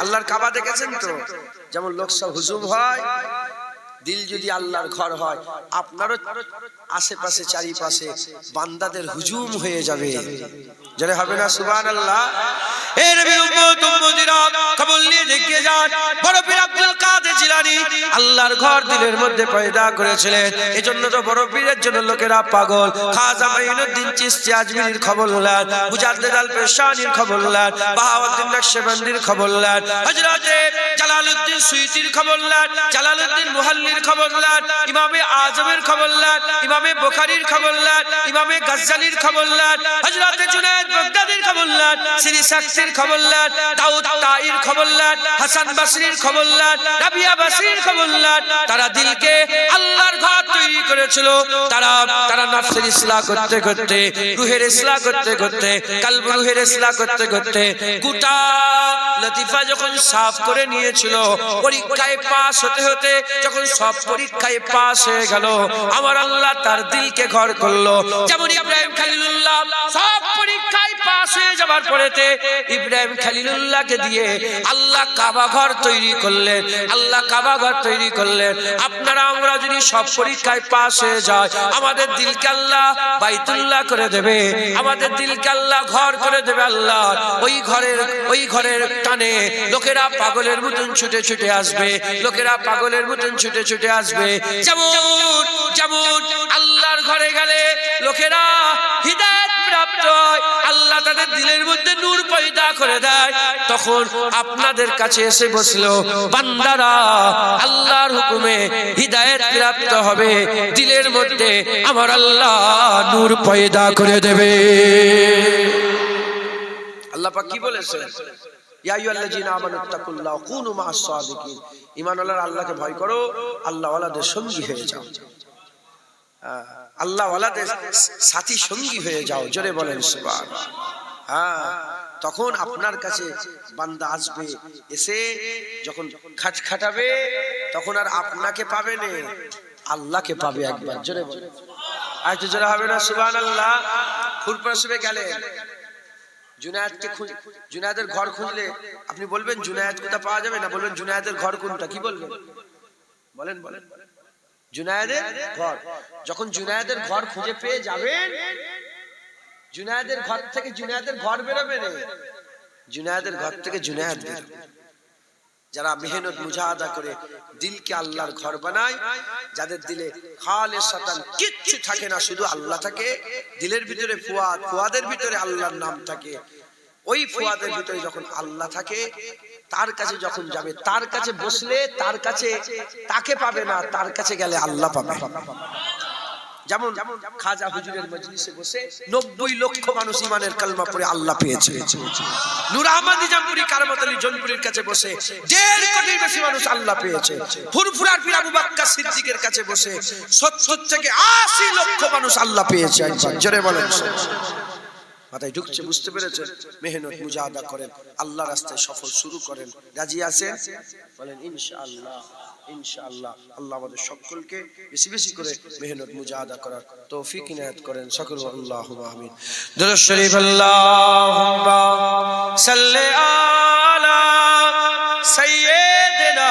আল্লাহর কাবা দেখেছেন তো, যেমন লোক সব হুজুম হয়, দিল যদি আল্লাহর ঘর হয়, আপনারও আশেপাশে চারিপাশে বান্দাদের হুজুম হয়ে যাবে। যারা হবে না সুবহানাল্লাহ। এই নবীর উম্মতিরা কবুল নিয়ে দেখিয়ে যান, বড় পীর আব্দুল কাদের জিলানী আল্লাহর ঘর দিলের মধ্যে পয়দা করেছিলেন। এজন্য তো বড় পীরের জন্য লোকেরা পাগল। খাজা মাইনুদ্দিন চিশতি আজমিরির খবর নেন, মুজাদ্দিদ আল পেশানির খবর নেন, বাহাউদ্দিন নকশবন্দির খবর নেন, হযরতে জালালউদ্দিন সুয়ুতির খবর নেন, জালালউদ্দিন মুহাল্লির খবর নেন, ইমামে আজমের খবর নেন, ইমামে বুখারীর খবর নেন, ইমামে গজ্জালির খবর নেন, হযরতে জুনায়েদ বাগদাদির খবর নেন, শ্রী সাকসির খবর নেন, দাউদ তাইর খবর নেন, হাসান বসরির খবর নেন, রাবিয়া বসরির খবর নেন। তারা দিলকে আল্লাহর ঘর তৈরি করেছিল। তারা নফসের ইসলাহ করতে করতে, রূহের ইসলাহ করতে করতে, কলব রূহের ইসলাহ করতে করতে গোটা লতিফা যখন সাফ করে নিয়েছিল, পরীক্ষায় পাস হতে হতে যখন সব পরীক্ষায় পাস হয়ে গেল, আমার আল্লাহ তার দিলকে ঘর করলো। যেমন ইব্রাহিম খলিলুল্লাহ সব পরীক্ষায় পাস হয়ে যাবার পরেতে ইব্রাহিম খলিলুল্লাহকে দিয়ে আল্লাহ কাবা ঘর তৈরি করলেন। আল্লাহ কাবা ঘর তৈরি করলেন। আপনারা আমরা যদি সব পরীক্ষায় পাস হয়ে যায়, আমাদের দিলকে আল্লাহ বাইতুল্লাহ করে দেবে, আমাদের দিলকে আল্লাহ ঘর করে দেবে। আল্লাহ ওই ঘরের টানে লোকেরা পাগলের মতন ছুটে ছুটে আসবে, লোকেরা পাগলের মতন ছুটে ছুটে আসবে। যেমন আল্লাহর ঘরে গেলে লোকেরা হিদায়াত প্রাপ্ত হয়, আল্লাহ তাদের দিলের মধ্যে নূর পয়দা করে দেয়। তখন আপনাদের কাছে এসে বসলো বান্দারা আল্লাহর হুকুমে হিদায়াত প্রাপ্ত হবে, দিলের মধ্যে আমার আল্লাহ নূর পয়দা করে দেবে। আল্লাহ পাক কি বলেছেন? ইয়া আইয়ুহাল্লাযীনা আমানুত্তাকুল্লাহ ওয়া কুনু মা'আস সাদিকিন। ঈমানওয়ালারা আল্লাহকে ভয় করো, আল্লাহওয়ালাদের সঙ্গী হয়ে যাও। আল্লাহওয়ালাদের সাথী সঙ্গী হয়ে যাও। জোরে বলেন সুবহানাল্লাহ। তখন আপনার কাছে বান্দা আসবে, এসে যখন খাটাবে, তখন আর আপনাকে পাবে না, আল্লাহকে পাবে একবার। জোরে বলেন আরেকটু জোরে হবে না সুবহানাল্লাহ। ফুরফুরাশিবে গেলে জুনায়েদের ঘর খুঁজলে আপনি বলবেন জুনায়েদ কোথা পাওয়া যাবে না, বলবেন জুনায়েদের ঘর কোনটা, কি বলবেন? বলেন জুনায়েদের ঘর। যখন জুনায়েদের ঘর খুঁজে পেয়ে যাবেন, জুনায়েদের ঘর থেকে জুনায়েদের ঘর বেরোবে না, জুনায়েদের ঘর থেকে জুনায়েদ বেরোবে। যারা মেহনত মুজাহাদা করে দিলকে আল্লাহর ঘর বানায়, যাদের দিলে খালিসাতান কিচ্ছু থাকে না, শুধু আল্লাহ থাকে, দিলের ভিতরে ফুয়াদের ভিতরে আল্লাহর নাম থাকে, ওই ফুয়াদের ভিতরে যখন আল্লাহ থাকে, তার কাছে যখন যাবে, তার কাছে বসলে তাকে পাবে না, তার কাছে গেলে আল্লাহ পাবে। যেমন খাজা হুজুরের মজলিসে বসে 90 লক্ষ মানুষ ঈমানের কালমা পড়ে আল্লাহ পেয়েছে। নূর আহমদ নিজামপুরি কারামত আলী জনপুরির কাছে বসে 1.5 কোটির বেশি মানুষ আল্লাহ পেয়েছে। ফুরফুরার পীর আবু বকর সিদ্দিকের কাছে বসে 70 থেকে 80 লক্ষ মানুষ আল্লাহ পেয়েছে। একবার জোরে বলেন। মাথায় ঢুকছে, বুঝতে পেরেছেন? মেহনত মুজাহাদা করেন, আল্লাহ রাস্তায় সফর শুরু করেন। রাজি আছেন? বলেন ইনশাআল্লাহ। ইনশাআল্লাহ আল্লাহ আমাদের সকলকে বেশি বেশি করে মেহনত মুজাহাদা করার তৌফিক ইনায়াত করেন। সকল আল্লাহুম্মা আমিন। দুরূদ শরীফ আল্লাহুম্মা সাল্লি আলা সাইয়্যিদিনা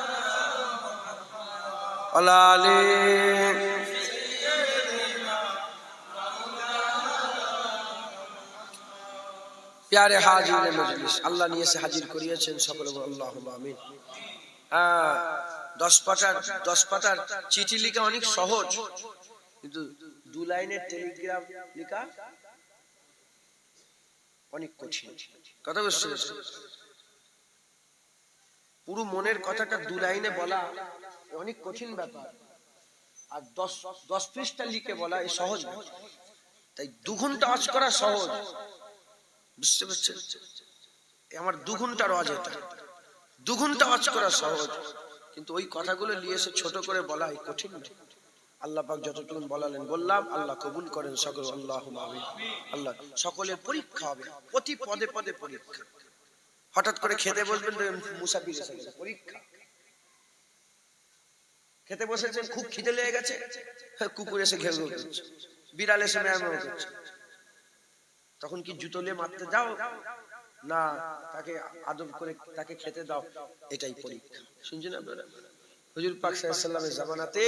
ওয়ালা আলি প্যারে হাজির মজলিস আল্লাহ নিয়ে এসে হাজির করিয়েছেন সকলে আল্লাহুম্মা আমিন। 10 পাতার চিঠি লেখা অনেক সহজ, কিন্তু 2 লাইনের টেলিগ্রাম লেখা অনেক কঠিন। কথা বুঝতে পেরেছেন? পুরো মনের কথাটা 2 লাইনে বলা অনেক কঠিন ব্যাপার, আর 10 পৃষ্ঠা লিখে বলা এই সহজ ব্যাপার। তাই 2 ঘন্টা ওয়াজ করা সহজ, বুঝতে পারছেন? আমার 2 ঘন্টার ওয়াজ, এটা 2 ঘন্টা ওয়াজ করা সহজ, কিন্তু ওই কথাগুলো নিয়ে এসে ছোট করে বলা কঠিন। আল্লাহ পাক যতটুকু বলালেন বললাম, আল্লাহ কবুল করেন সকল আল্লাহুম্মা আমিন। আল্লাহ সকলের পরীক্ষা হবে, প্রতি পদে পদে পরীক্ষা। হঠাৎ করে খেতে বসবেন তো মুসাফির এসে গেছে, পরীক্ষা। খেতে বসেছেন, খুব খিদে লেগে গেছে, কুকুর এসে ঘেউ ঘেউ করছে, বিড়াল এসে ম্যাও ম্যাও করছে, তখন কি জুতো নিয়ে মারতে যাও না তাকে আদব করে তাকে খেতে দাও? এটাই পরীক্ষা। শুনছেন আপনারা? হুজুর পাক সাল্লাল্লাহু আলাইহি ওয়াসাল্লামের জামানাতে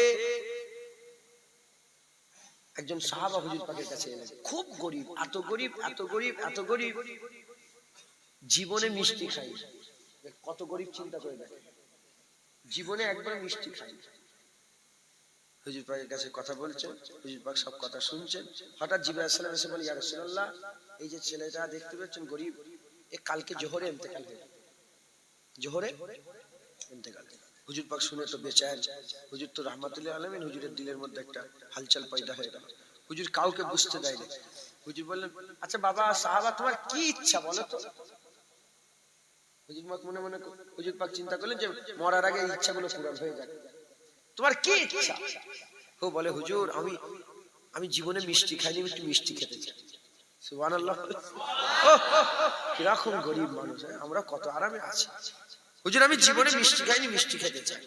একজন সাহাবা হুজুর পাকের কাছে এলেন, খুব গরিব, এত গরিব, এত গরিব, এত গরিব, জীবনে মিষ্টি খাই। কত গরিব চিন্তা করে দেখেন, জীবনে একবার মিষ্টি খাই। হুজুর পাকের কাছে কথা বলছেন, হুজুর পাক সব কথা শুনছেন। হঠাৎ জিবরাইল আলাইহিস সালাম এসে বলে, ইয়া রাসূলুল্লাহ, এই যে ছেলেটা দেখতে পাচ্ছেন গরিব, এ কালকে জোহরে ইন্তেকাল হয়ে যাবে, জোহরে ইন্তেকাল। হুজুর পাক শুনে তো বেচার, হুজুর তো রাহমাতুল্লাহ আলামিন, হুজুরের দিলের মধ্যে একটা হালচাল পয়দা হয়ে গেল। হুজুর কাউকে বুঝতে দেয়নি। হুজুর বললেন, আচ্ছা বাবা সাহাবা, তোমার কি ইচ্ছা বলো তো? হুজুর পাক মনে মনে, হুজুর পাক চিন্তা করলেন যে মরার আগে ইচ্ছাগুলো পূরণ হয়ে যাবে। তোমার কি ইচ্ছা? ও বলে, হুজুর আমি জীবনে মিষ্টি খাইনি, একটু মিষ্টি খেতে চাই। সুবহানাল্লাহ। কিরকম গরিব মানুষ, আমরা কত আরামে আছি। হুজুর আমি জীবনে মিষ্টি খাইনি, মিষ্টি খেতে চাই।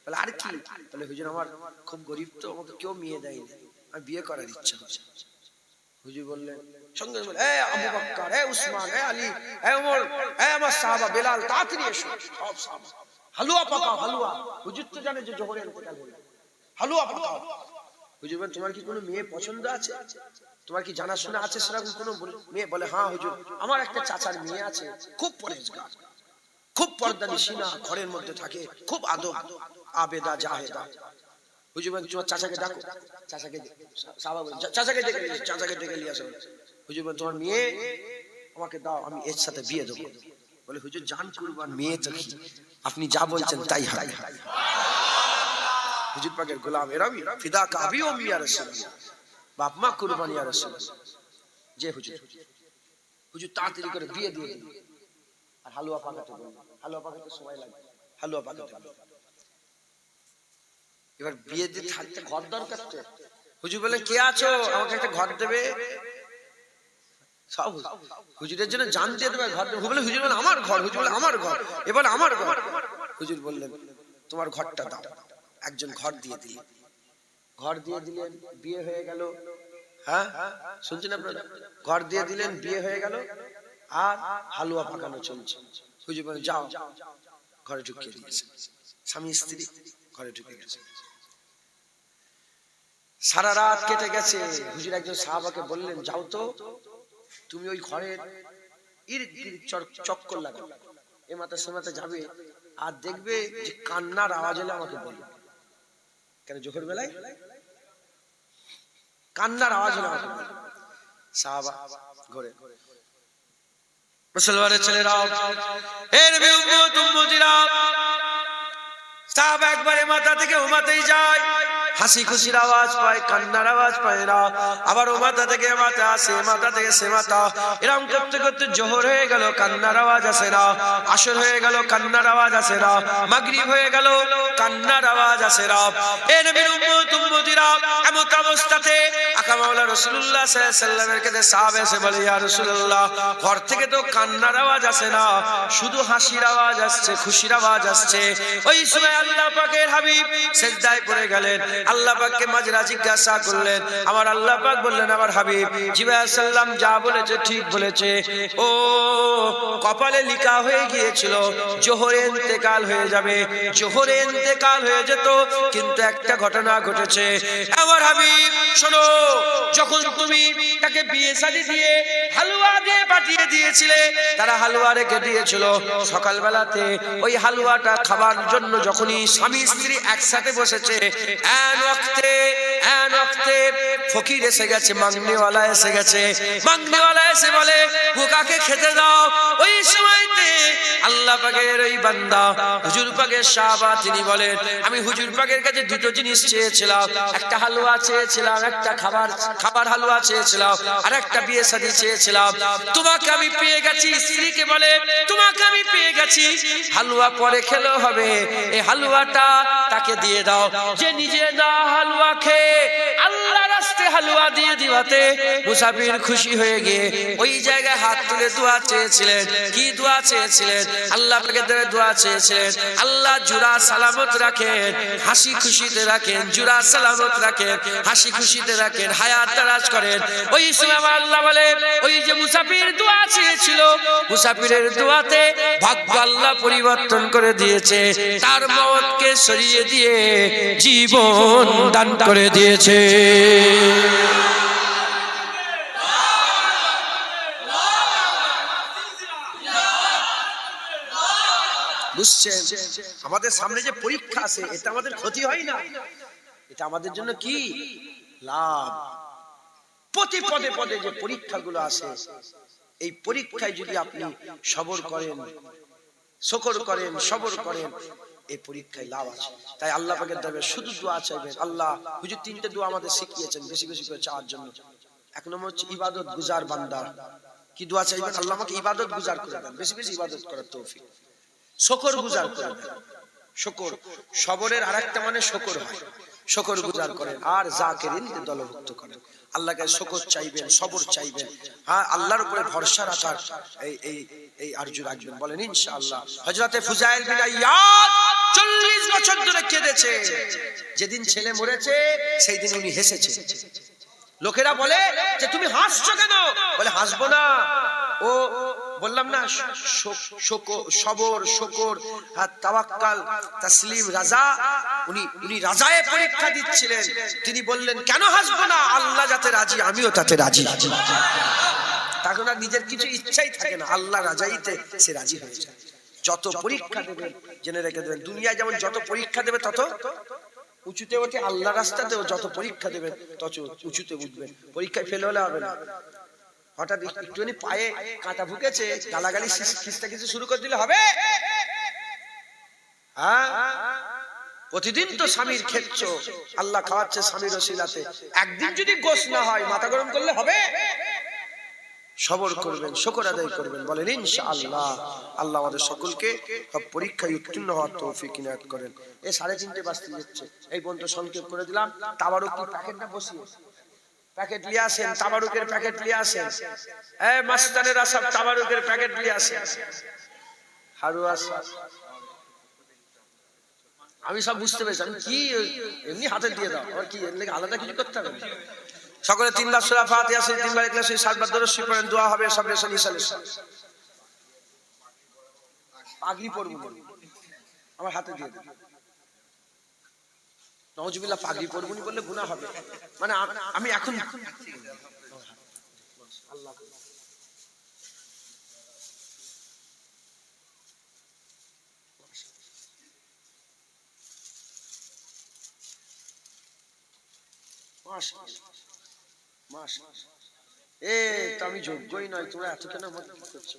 বলে আর কি? বলে হুজুর আমার খুব গরিব তো, আমাকে কেউ মেয়ে দেয়নি, আমি বিয়ে করার ইচ্ছা হচ্ছে। হুজুর বললেন সঙ্গে সঙ্গে, এ আবু বকর, এ উসমান, এ আলী, এ ওমর, এ আমার সাহাবা বেলাল, তাড়াতাড়ি এসো। সব সাহাবা হালুয়া পাকাও, হালুয়া। হুজুর তো জানে যে জোহরে ইন্তেকাল হলো, হালুয়া পাকাও। হুজুর বলেন, তোমার কি কোনো মেয়ে পছন্দ আছে? তোমার কি জানাশোনা আছে সেরকম কোনো মেয়ে? বলে, হ্যাঁ হুজুর, আমার একটা চাচার মেয়ে আছে, খুব পরেজগার, খুব পর্দানিশিনা, ঘরের মধ্যে থাকে, খুব আদব, আবেদা জাহেদা। হুজুর বলেন, তোমার চাচাকে ডাকো। চাচাকে ডেকে নিয়ে আসো। হুজুর বলেন, তোমার মেয়ে আমাকে দাও, আমি এর সাথে বিয়ে দেবো। বলে, হুজুর জান কুরবান, মেয়ে তো কি, আপনি যা বলছেন তাই হয়। হুজুর পাকের গোলাম এরামি, ফিদা কাবি ও মিয়া রাসূলুল্লাহ, বাপ মা কুরবান ইয়া রাসূলুল্লাহ। যে হুজুর, হুজুর তাড়াতাড়ি করে বিয়ে দিয়ে দিল, আর হালুয়া পাকাতে বলল। হালুয়া পাকাতে সময় লাগবে, হালুয়া পাকাতে বলল। এবার বিয়ে দিয়ে থাকতে ঘর দরকার তো। হুজুর বলে, কে আছো, আমাকে একটা ঘর দেবে? সব হুজুরের জন্য জান দিয়ে দেবে, ঘর দেবে। বলে, হুজুর বলে, আমার ঘর। হুজুর বলে, আমার ঘর। এবার আমার ঘর। হুজুর বললেন, তোমার ঘরটা দাও। একজন ঘর দিয়ে দিলেন, ঘর দিয়ে দিলেন, বিয়ে হয়ে গেল। হ্যাঁ শুনছেন আপনারা? ঘর দিয়ে দিলেন, বিয়ে হয়ে গেল, আর হালুয়া পাকানো চলছে। হুজুর বলে, যাও, ঘরে ঢুকিয়ে দিয়েছে। স্বামী স্ত্রী ঘরে ঢুকে গেছে। সারা রাত কেটে গেছে। হুজুর একজন সাহাবাকে বললেন, যাও তো, তুমি ওই ঘরের চক্কর লাগাও, এ মাথা সে মাথা যাবে, আর দেখবে যে কান্নার আওয়াজ হলে আমাকে বলবে। কেন জোহর বেলায় কান্নার আওয়াজ হলে আমাকে বলবে। সাহাবা ঘরে, মুসলমানের ছেলেরা, এ নবী উম্মত উম্মতিরা, সাহাবা একবারে মাথা থেকে ও মাথায় যায়, হাসি খুশির আওয়াজ পায়, কান্নার আওয়াজ পায় না। আবার ও মাথা থেকে মাথা আসে, মাথা থেকে সে মাথা, এরকম করতে করতে জোহর হয়ে গেল, কান্নার আওয়াজ আসে না। আসর হয়ে গেল, কান্নার আওয়াজ আসে না। মাগরিব হয়ে গেল, কান্নার আওয়াজ আসে না। এ নবীর উম্মত উম্মতিরা, এমন অবস্থাতে আকা মাওলা রাসূলুল্লাহ সাল্লাল্লাহু আলাইহি ওয়াসাল্লামের কাছে সাহাবা এসে বলে, ইয়া রাসূলুল্লাহ, ঘর থেকে তো কান্নার আওয়াজ আসে না, শুধু হাসির আওয়াজ আসছে, খুশির আওয়াজ আসছে। ওই সময় আল্লাহ পাকের হাবিব সিজদায় পড়ে গেলেন, আল্লাহ পাককে মাজরা জিজ্ঞাসা করলেন, আমার আল্লাহ পাক বললেন আমার হাবিব জিবরাইল সাল্লাম যা বলেছে ঠিক বলেছে। ও কপালে লেখা হয়ে গিয়েছিল জোহরে ইন্তেকাল হয়ে যাবে, জোহরে ইন্তেকাল হয়ে যেত, কিন্তু একটা ঘটনা ঘটেছে। আমার হাবিব শোনো, যখন তুমি তাকে বিয়ে শাদী দিয়ে হালুয়া দিয়ে পাঠিয়ে দিয়েছিলে, তারা হালুয়া রেখে দিয়েছিল, সকালবেলাতে ওই হালুয়াটা খাবার জন্য যখনই স্বামী স্ত্রী একসাথে বসেছে, এন ওয়াক্তে ফকির এসে গেছে, মাংনিওয়ালা এসে গেছে। মাংনিওয়ালা এসে বলে বোকাকে খেতে দাও। ওই সময়তে আল্লাহ পাকের ওই বান্দা হুজুর পাকের সাহাবা তিনি বলেন, আমি হুজুর পাকের কাছে দুটো জিনিস চেয়েছিলাম, একটা হালুয়া চেয়েছিলাম, একটা খাবার হালুয়া চেয়েছিলাম, আর একটা বিয়ে শাদী চেয়েছিলাম। তোমাকে আমি পেয়ে গেছি। স্ত্রীকে বলে তোমাকে আমি পেয়ে গেছি, হালুয়া পরে খেলেও হবে, এই হালুয়াটা তাকে দিয়ে দাও। যে নিজে না হালুয়া খেয়ে আল্লাহ রাস্তে হালুয়া দিয়ে দিওয়াতে মুসাফির খুশি হয়ে গিয়ে ওই জায়গায় হাত তুলে দোয়া চেয়েছিলেন। কি দোয়া চেয়েছিলেন? আল্লাহ পাকের দরবারে দোয়া চেয়েছিলেন, আল্লাহ জুরা সালামত রাখেন, হাসি খুশিতে রাখেন, জুরা সালামত রাখেন, হাসি খুশিতে রাখেন, হায়াত দারাজ করেন। ওই সময় আল্লাহ বলে ওই যে মুসাফির দোয়া চেয়েছিল, মুসাফিরের দোয়াতে ভাগ্য আল্লাহ পরিবর্তন করে দিয়েছে, তার মওতকে সরিয়ে দিয়ে জীবন দান করে দিয়েছে। বুঝছেন? আমাদের সামনে যে পরীক্ষা আছে, এটা আমাদের ক্ষতি হয় না, এটা আমাদের জন্য কি লাভ। প্রতি পদে পদে যে পরীক্ষাগুলো আছে, এই পরীক্ষায় যদি আপনি সবর করেন, শুকর করেন, সবর করেন, এই পরীক্ষায় লাভ আছে। তাই আল্লাহ পাকের দরবারে শুধু দোয়া চাইবেন। আল্লাহ হুজুর তিনটে দোয়া আমাদের শিখিয়েছেন বেশি বেশি করে চাওয়ার জন্য। এক নম্বর হচ্ছে ইবাদত গুজার বান্দা। কি দোয়া চাইবেন? আল্লাহ আমাকে ইবাদত গুজার করে দেন, বেশি বেশি ইবাদত করার তৌফিক। শুকর গুজার করে দেন। শুকর সবরের আরেকটা মানে শুকর হয়, শুকর গুজার করেন। আর জাকিরিনদের দলভুক্ত করেন। আল্লাহকে শুকর চাইবেন, সবর চাইবেন, হ্যাঁ আল্লাহর উপরে ভরসা রাখার এই আরজু রাখবেন। বলেন ইনশাআল্লাহ। হযরতে ফুজাইল বিন আইয়াদ 40 বছর ধরে কেঁদেছে। যেদিন ছেলে মরেছে সেই দিন উনি হেসেছে। লোকেরা বলে যে তুমি হাসছো কেন? বলে হাসবো না, ও বললাম না সবর, শুকর, তাওয়াক্কাল, তাসলিম, রাজা, উনি রাজায়ে পরীক্ষা দিচ্ছিলেন। তিনি বললেন কেন হাসবো না? আল্লাহ যাতে রাজি আমিও তাতে রাজি। তখন আর নিজের কিছু ইচ্ছাই থাকে না, আল্লাহ রাজাইতে সে রাজি হয়ে যায়। যত পরীক্ষা দেবেন জেনে রেখে দেবেন, দুনিয়ায় যেমন যত পরীক্ষা দেবে তত উঁচুতে ওঠে, আল্লাহ রাস্তাতেও যত পরীক্ষা দেবেন তত উঁচুতে উঠবেন। পরীক্ষায় ফেল হলে হবে না। হঠাৎ একটুখানি পায়ে কাঁটা ঢুকেছে, গালাগালি খিস্তা কিছু শুরু করে দিলে হবে? হ্যাঁ, প্রতিদিন তো স্বামীর খেচ্ছ, আল্লাহ খাওয়াচ্ছে স্বামীর ওসিলাতে, একদিন যদি গোশ না হয় মাথা গরম করলে হবে? সবর করবেন, শুকর আদায় করবেন। বলেন ইনশাআল্লাহ। আল্লাহ আমাদের সকলকে সব পরীক্ষায় উত্তীর্ণ হওয়ার তৌফিক ইনায়াত করেন। এই 3:30 বাজতে যাচ্ছে, এই পর্যন্ত সংক্ষেপ করে দিলাম। তাবারুক কি প্যাকেটটা বসিয়ে প্যাকেট নিয়ে আসেন, তাবারুকের প্যাকেট নিয়ে আসেন। এই মাস্তানেরা সব তাবারুকের প্যাকেট নিয়ে আসেন। হারুয়া আমি সব বুঝতে পেরেছি, আমি কি এমনি হাতে দিয়ে দাও, আর কি এর লেগে আলাদা কিছু করতে হবে? সকলে 3 বার সূরা ফাতিহা, 3 বার ইখলাস, 7 বার দরুদ শরীফ পড়েন, দোয়া হবে সব রেশন ইনশাআল্লাহ। পাগড়ি পরবো আমার হাতে দিয়ে দাও। নাউজুবিল্লাহ, পাগড়ি পরবো নি বললে গুনাহ হবে। মানে আমি এখন আল্লাহ আমি যোগ্যই নয়, তোমরা এত কেন আমাকে কি করছো?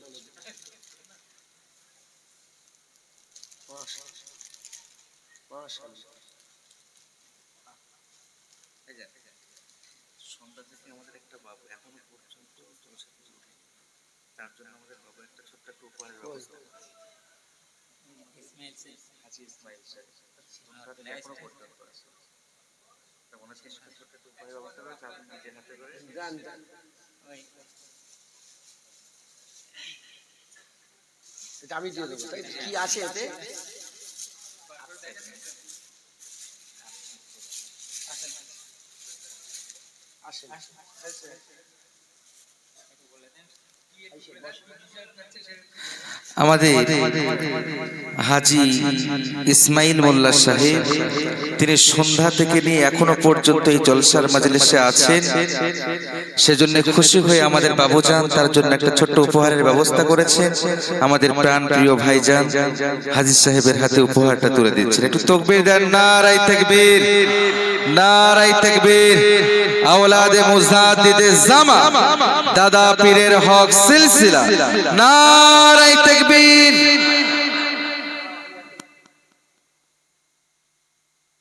সন্ধ্যা থেকে আমাদের একটা বাবু এখনো পর্যন্ত তোমার সাথে জুড়ে, তার জন্য আমাদের বাবু একটা ছোট্ট একটা উপহারের ব্যবস্থা হাজি ইসমাইল সাহেব এখনো পর্যন্ত আছে। ওনার জন্য ছোট্ট একটা উপহারের ব্যবস্থা করেছে, আপনি নিজের হাতে করে এটা আমি দিয়ে দেবো। কি আছে এতে? আমাদের হাজী ইসমাইল মোল্লা সাহেব তিনি সন্ধ্যা থেকে নিয়ে এখনো পর্যন্ত এই জলসার মাজলিসে আছেন। সেজন্য খুশি হয়ে আমাদের বাবুজান তার জন্য একটা ছোট্ট উপহারের ব্যবস্থা করেছেন। আমাদের প্রাণ প্রিয় ভাইজান হাজী সাহেবের হাতে উপহারটা তুলে দিচ্ছেন। একটু তাকবীর দেন, নারায়ে তাকবীর, নারায়ে তাকবীর। আওলাদে মুজাদ্দিদে জামা দাদা পীরের হক সিলসিলা, নারায়ে তাকবীর।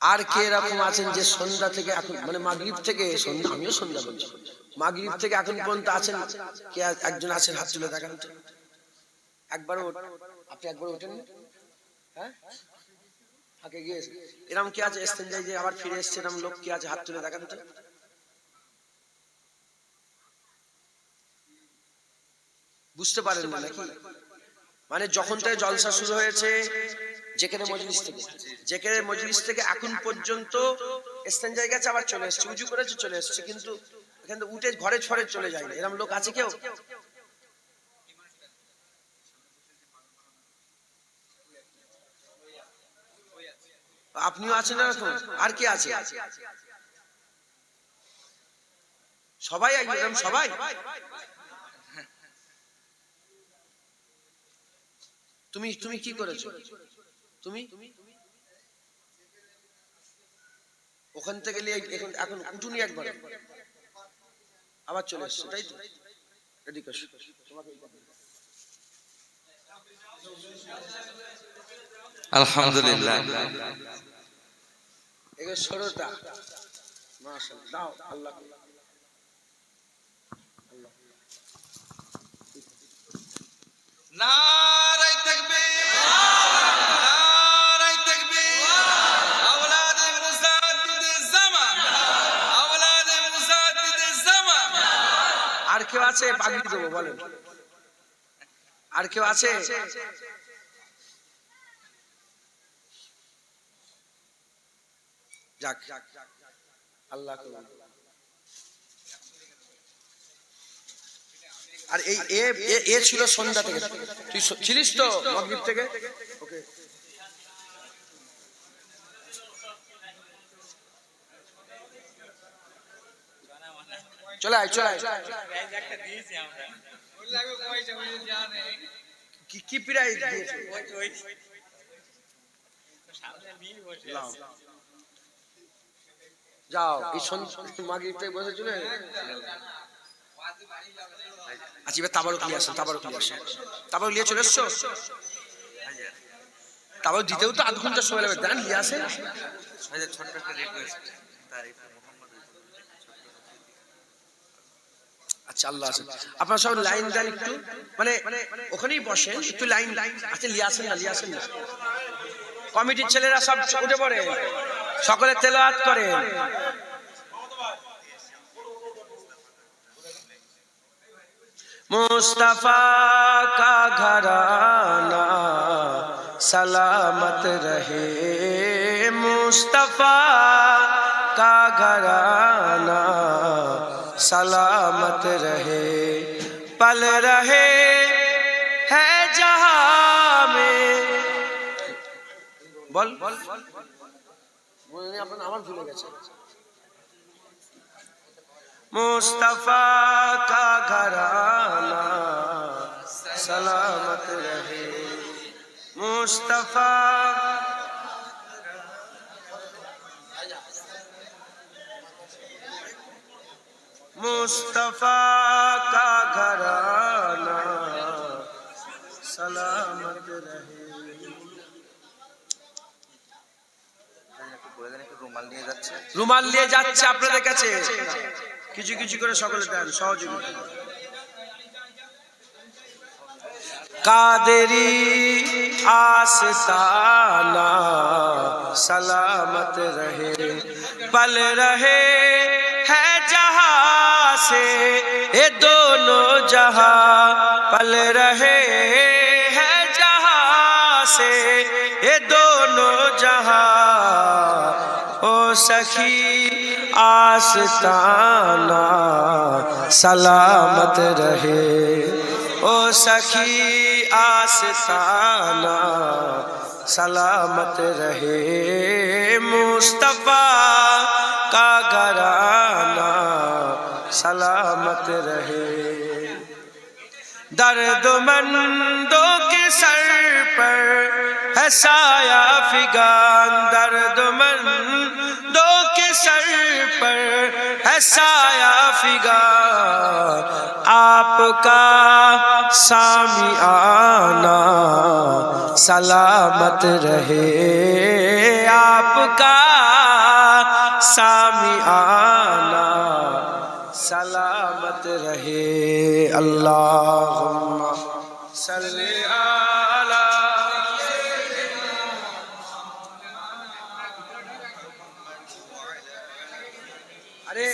আর কে এরকম আছেন যে সন্ধ্যা থেকে এখন মানে মাগরিব থেকে সন্ধ্যা, আমিও সন্ধ্যা বলছি, মাগরিব থেকে এখন পর্যন্ত আছেন কে? একজন আছেন, হাত তুলে দেখান তো। একবারও আপনি একবার ওঠেন, হ্যাঁ আগে গিয়েছে এরকম কি আছে? ইস্তেঞ্জায় যে আবার ফিরে এসছে এরকম লোক কি আছে? হাত তুলে দেখান তো। বুঝতে পারেন না নাকি? মানে যখন থেকে জলসা শুরু হয়েছে যেখানে মজলিস থেকে এখন পর্যন্ত ইস্তেঞ্জায় গেছে, আবার চলে এসছে, উজু করেছে চলে এসছে, কিন্তু এখান থেকে উঠে ঘরে ছড়ে চলে যায় না। এরকম লোক আছে কেউ? আপনিও আছেন এরকম? আর কি আছে? সবাই একদম সবাই। তুমি কি করেছো? তুমি ওখান থেকে এখন উঠুনি একবার, আবার চলে এসছো, তাই তো? রেডি করছো আলহামদুলিল্লাহ। এগুলো ষোড়টা মাশাআল্লাহ দাও। আল্লাহ নারায়ে তাকবীর, নারায়ে তাকবীর। আওলাদে মুজাদ্দিদে জামা, আওলাদে মুজাদ্দিদে জামা। আর কেউ আছে? পাগড়ি দেবো বলেন। আর কেউ আছে? যাক আল্লাহ কবুল। আর এই এ ছিল সন্ধ্যা থেকে। তুই ছিলিস তো মাগরিব থেকে? ওকে চলে আয়, চলে আয়। কি প্রাইজ দিয়েছে? যাও এই মাগরিব থেকে বসে চলে। আচ্ছা এবার তাবারুক নিয়ে আসেন, তাবারুক নিয়ে চলে এসছো? তাবারুক দিতেও তো আধ ঘন্টা সময় লাগবে, দেন নিয়ে আসেন। ছোট্ট একটা রিকোয়েস্ট, আচ্ছা আল্লাহ আছে। আপনারা সব লাইন দেন একটু, মানে ওখানেই বসেন, একটু লাইন। আচ্ছা নিয়ে আসেন না। কমিটির ছেলেরা সব উঠে পড়ে, সকলে তেলাওয়াত করে। मुस्तफा का घराना सलामत रहे, मुस्तफा का घराना सलामत रहे, पल रहे है जहां में। बोल আমার ভুলে গেছে। मुस्तफा का घराना सलामत रहे, मुस्तफा का घराना सलामत रहे। রুমাল নিয়ে যাচ্ছে আপনাদের কাছে, কিছু কিছু করে সকলে দেন সহযোগিতা। কাদেরি आस्ताना सलामत रहे, पल रहे है जहां से ये दोनों जहां, पल रहे है जहां से ये दोनों जहां। ओ सखी आस्ताना सलामत रहे। ओ सखी आस्ताना सलामत रहे, मुस्तफा का घराना सलामत रहे। दर्दमंदों के सर पर है साया फिगान, दर्दमंदों के सर पर है साया फिगान, आपका सामिआना सलामत रहे, आपका सामिआना सलामत रहे। अल्लाहुम्मा सल्ली अला। अरे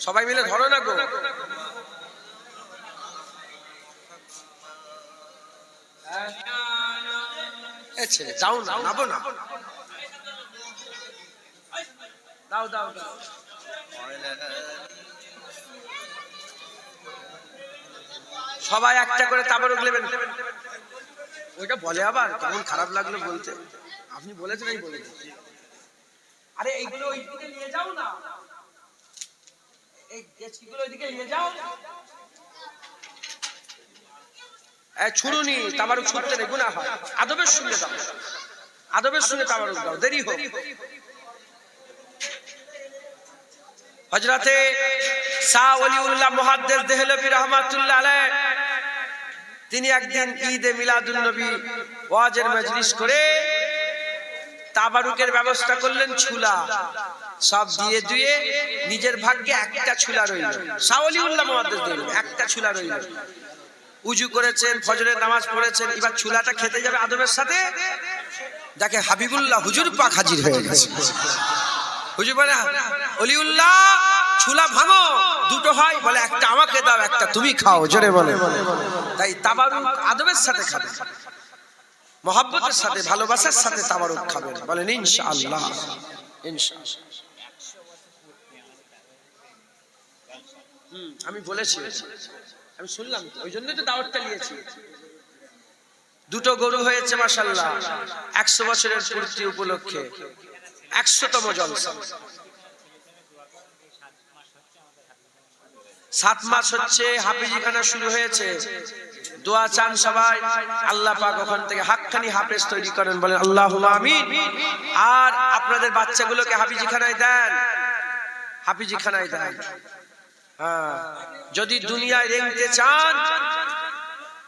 সবাই মিলে ধরো না গো। ছেলে যাও না, নাবো না, দাও দাও দাও। সবাই একটা করে তাবারুক নেবেন। ওইটা বলে আবার কেমন খারাপ লাগলো বলতে, আপনি বলেছেন এই বলে। আরে এইগুলো ওইদিকে নিয়ে যাও না, এই গেছগুলো ওইদিকে নিয়ে যাও। ছুড়ুনি তাবারুক ছুটতে নেই, গুনাহ হয়। আদবের সঙ্গে দাও, আদবের সঙ্গে তাবারুক দাও, দেরি হোক। হযরতে শাহ ওলিউল্লাহ মুহাদ্দিস দেহলভী রাহমাতুল্লাহ আলাইহ তিনি একদিন ঈদে মিলাদুন নবী ওয়াজের মজলিস করে তাবারুকের ব্যবস্থা করলেন। ছুলা সব দিয়ে দিয়ে নিজের ভাগ্যে একটা ছুলা রইল। শাহ ওলিউল্লাহ মুহাদ্দিস দেহলভী একটা ছুলা রইল। উজু করেছেন, ফজরের নামাজ পড়েছেন, এবার ছুলাটা খেতে যাবে আদবের সাথে, দেখে হাবিবুল্লাহ হুজুর পাক হাজির হয়ে গেছে। হুজুর বলে, ওলিউল্লাহ ছুলা ভাঙো, দুটো হয়, বলে একটা আমাকে দাও, একটা তুমি খাও, জোরে বলে। তাই তাবারুক আদবের সাথে খাবেন, মহব্বতের সাথে, ভালোবাসার সাথে তাবারুক খাবেন, বলেন ইনশাআল্লাহ। ইনশাআল্লাহ আমি বলেছি, আমি শুনলাম, ওই জন্যই তো দাওয়াতটা নিয়েছি। দুটো গরু হয়েছে মাশাআল্লাহ 100 বছরের পূর্তি উপলক্ষে, 100তম জলসা। 7 মাস হচ্ছে হাফেজিখানা শুরু হয়েছে। দোয়া চান সবাই, আল্লাহ পাক ওখান থেকে হাক্কানি হাফেজ তৈরি করেন, বলেন আল্লাহুম্মা আমিন। আর আপনাদের বাচ্চাগুলোকে হাফেজিখানায় দেন, হাফেজিখানায় দেন। হ্যাঁ, যদি দুনিয়ায় রেংতে চান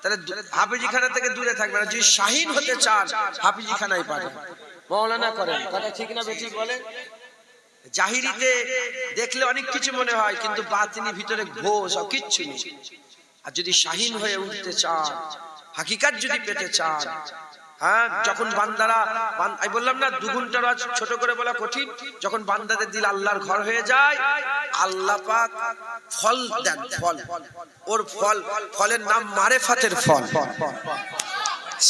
তাহলে হাফেজিখানা থেকে দূরে থাকবেন। যদি শাহীন হতে চান হাফেজিখানায় পারেন, মাওলানা করেন। কথা ঠিক না বেঠিক বলেন? জাহিরিতে দেখলে অনেক কিছু মনে হয়, কিন্তু বাতিনি ভিতরে ঘোষ সব কিচ্ছু নেই। আর যদি শাহীন হয়ে উঠতে চান, হাকিকাত যদি পেতে চান, হ্যাঁ, যখন বান্দারা, আমি বললাম না 2 ঘন্টা রাত ছোট করে বলা কঠিন, যখন বান্দাদের দিল আল্লাহর ঘর হয়ে যায়, আল্লাহ পাক ফল দেন, ফল। ওর ফল, ফলের নাম মারেফাতের ফল।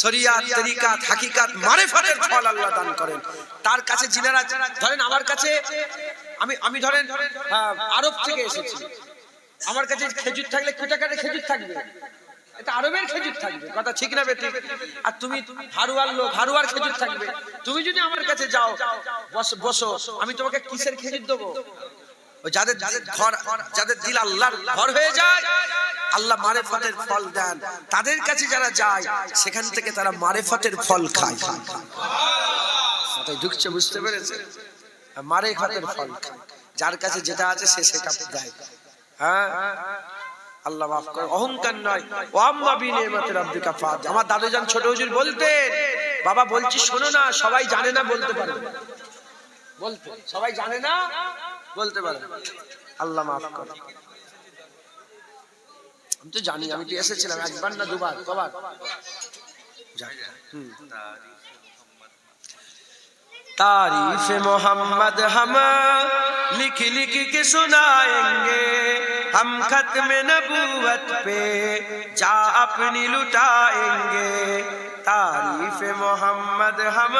শরিয়াত, তরিকাত, হাকিকাত, মারেফাতের ফল আল্লাহ দান করেন। তার কাছে যিনারা, ধরেন আমার কাছে, আমি ধরেন আরব থেকে এসেছি, আমার কাছে খেজুর থাকলে কোটাকারে খেজুর থাকবে, এটা আরবের খেজুর থাকবে। কথা ঠিক না বেঠিক? আর তুমি হারুয়ার লোক, হারুয়ার খেজুর থাকবে। তুমি যদি আমার কাছে যাও, বসো, আমি তোমাকে কিসের খেজুর দেবো? যাদের ঘর, যাদের দিল আল্লাহর ঘর হয়ে যায়, আল্লাহ মারেফাতের ফল দেন, তাদের কাছে যারা যায় সেখান থেকে তারা মারেফাতের ফল খায়। মাথায় ঢুকছে, বুঝতে পেরেছে? মারেফাতের ফল খায়, যার কাছে যেটা আছে সে সেটা দেয়। হ্যাঁ, আল্লাহ মাফ করে, অহংকার নয়। ওয়াম্মা বিনিয়ামাতি রাব্বিকা ফাহাদ্দিস। আমার দাদুজান ছোট হুজুর বলতেন, বাবা বলছি শোনো না, সবাই জানে না বলতে পারবে, বলতে সবাই জানে না বলতে পারবে। আল্লাহ মাফ করে। আমি তো জানি, আমি তো এসেছিলাম একবার না দুবার, কবার। तारीफ मोहम्मद हम लिख लिख के सुनाएंगे, हम खत्म नबूवत पे जा अपनी लुटाएंगे। तारीफ मोहम्मद हम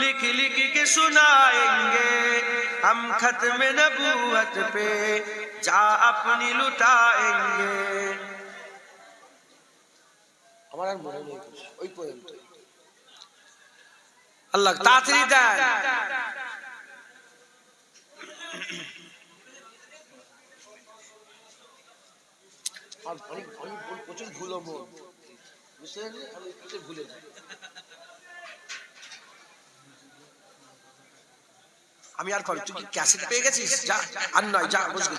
लिख लिख के सुनाएंगे हम खत्म नबूवत पे जा अपनी लुटाएंगे। আমার আর মনে নেই ওই পর্যন্ত। আল্লাহ তাড়াতাড়ি দেন। আমি প্রচুর ভুলো মন, বুঝতে পারলি, আমি প্রচুর ভুলে যাই। আমি আর কর, তুই কি ক্যাসেট পেয়ে গেছিস? যা আর নয়, যা বসে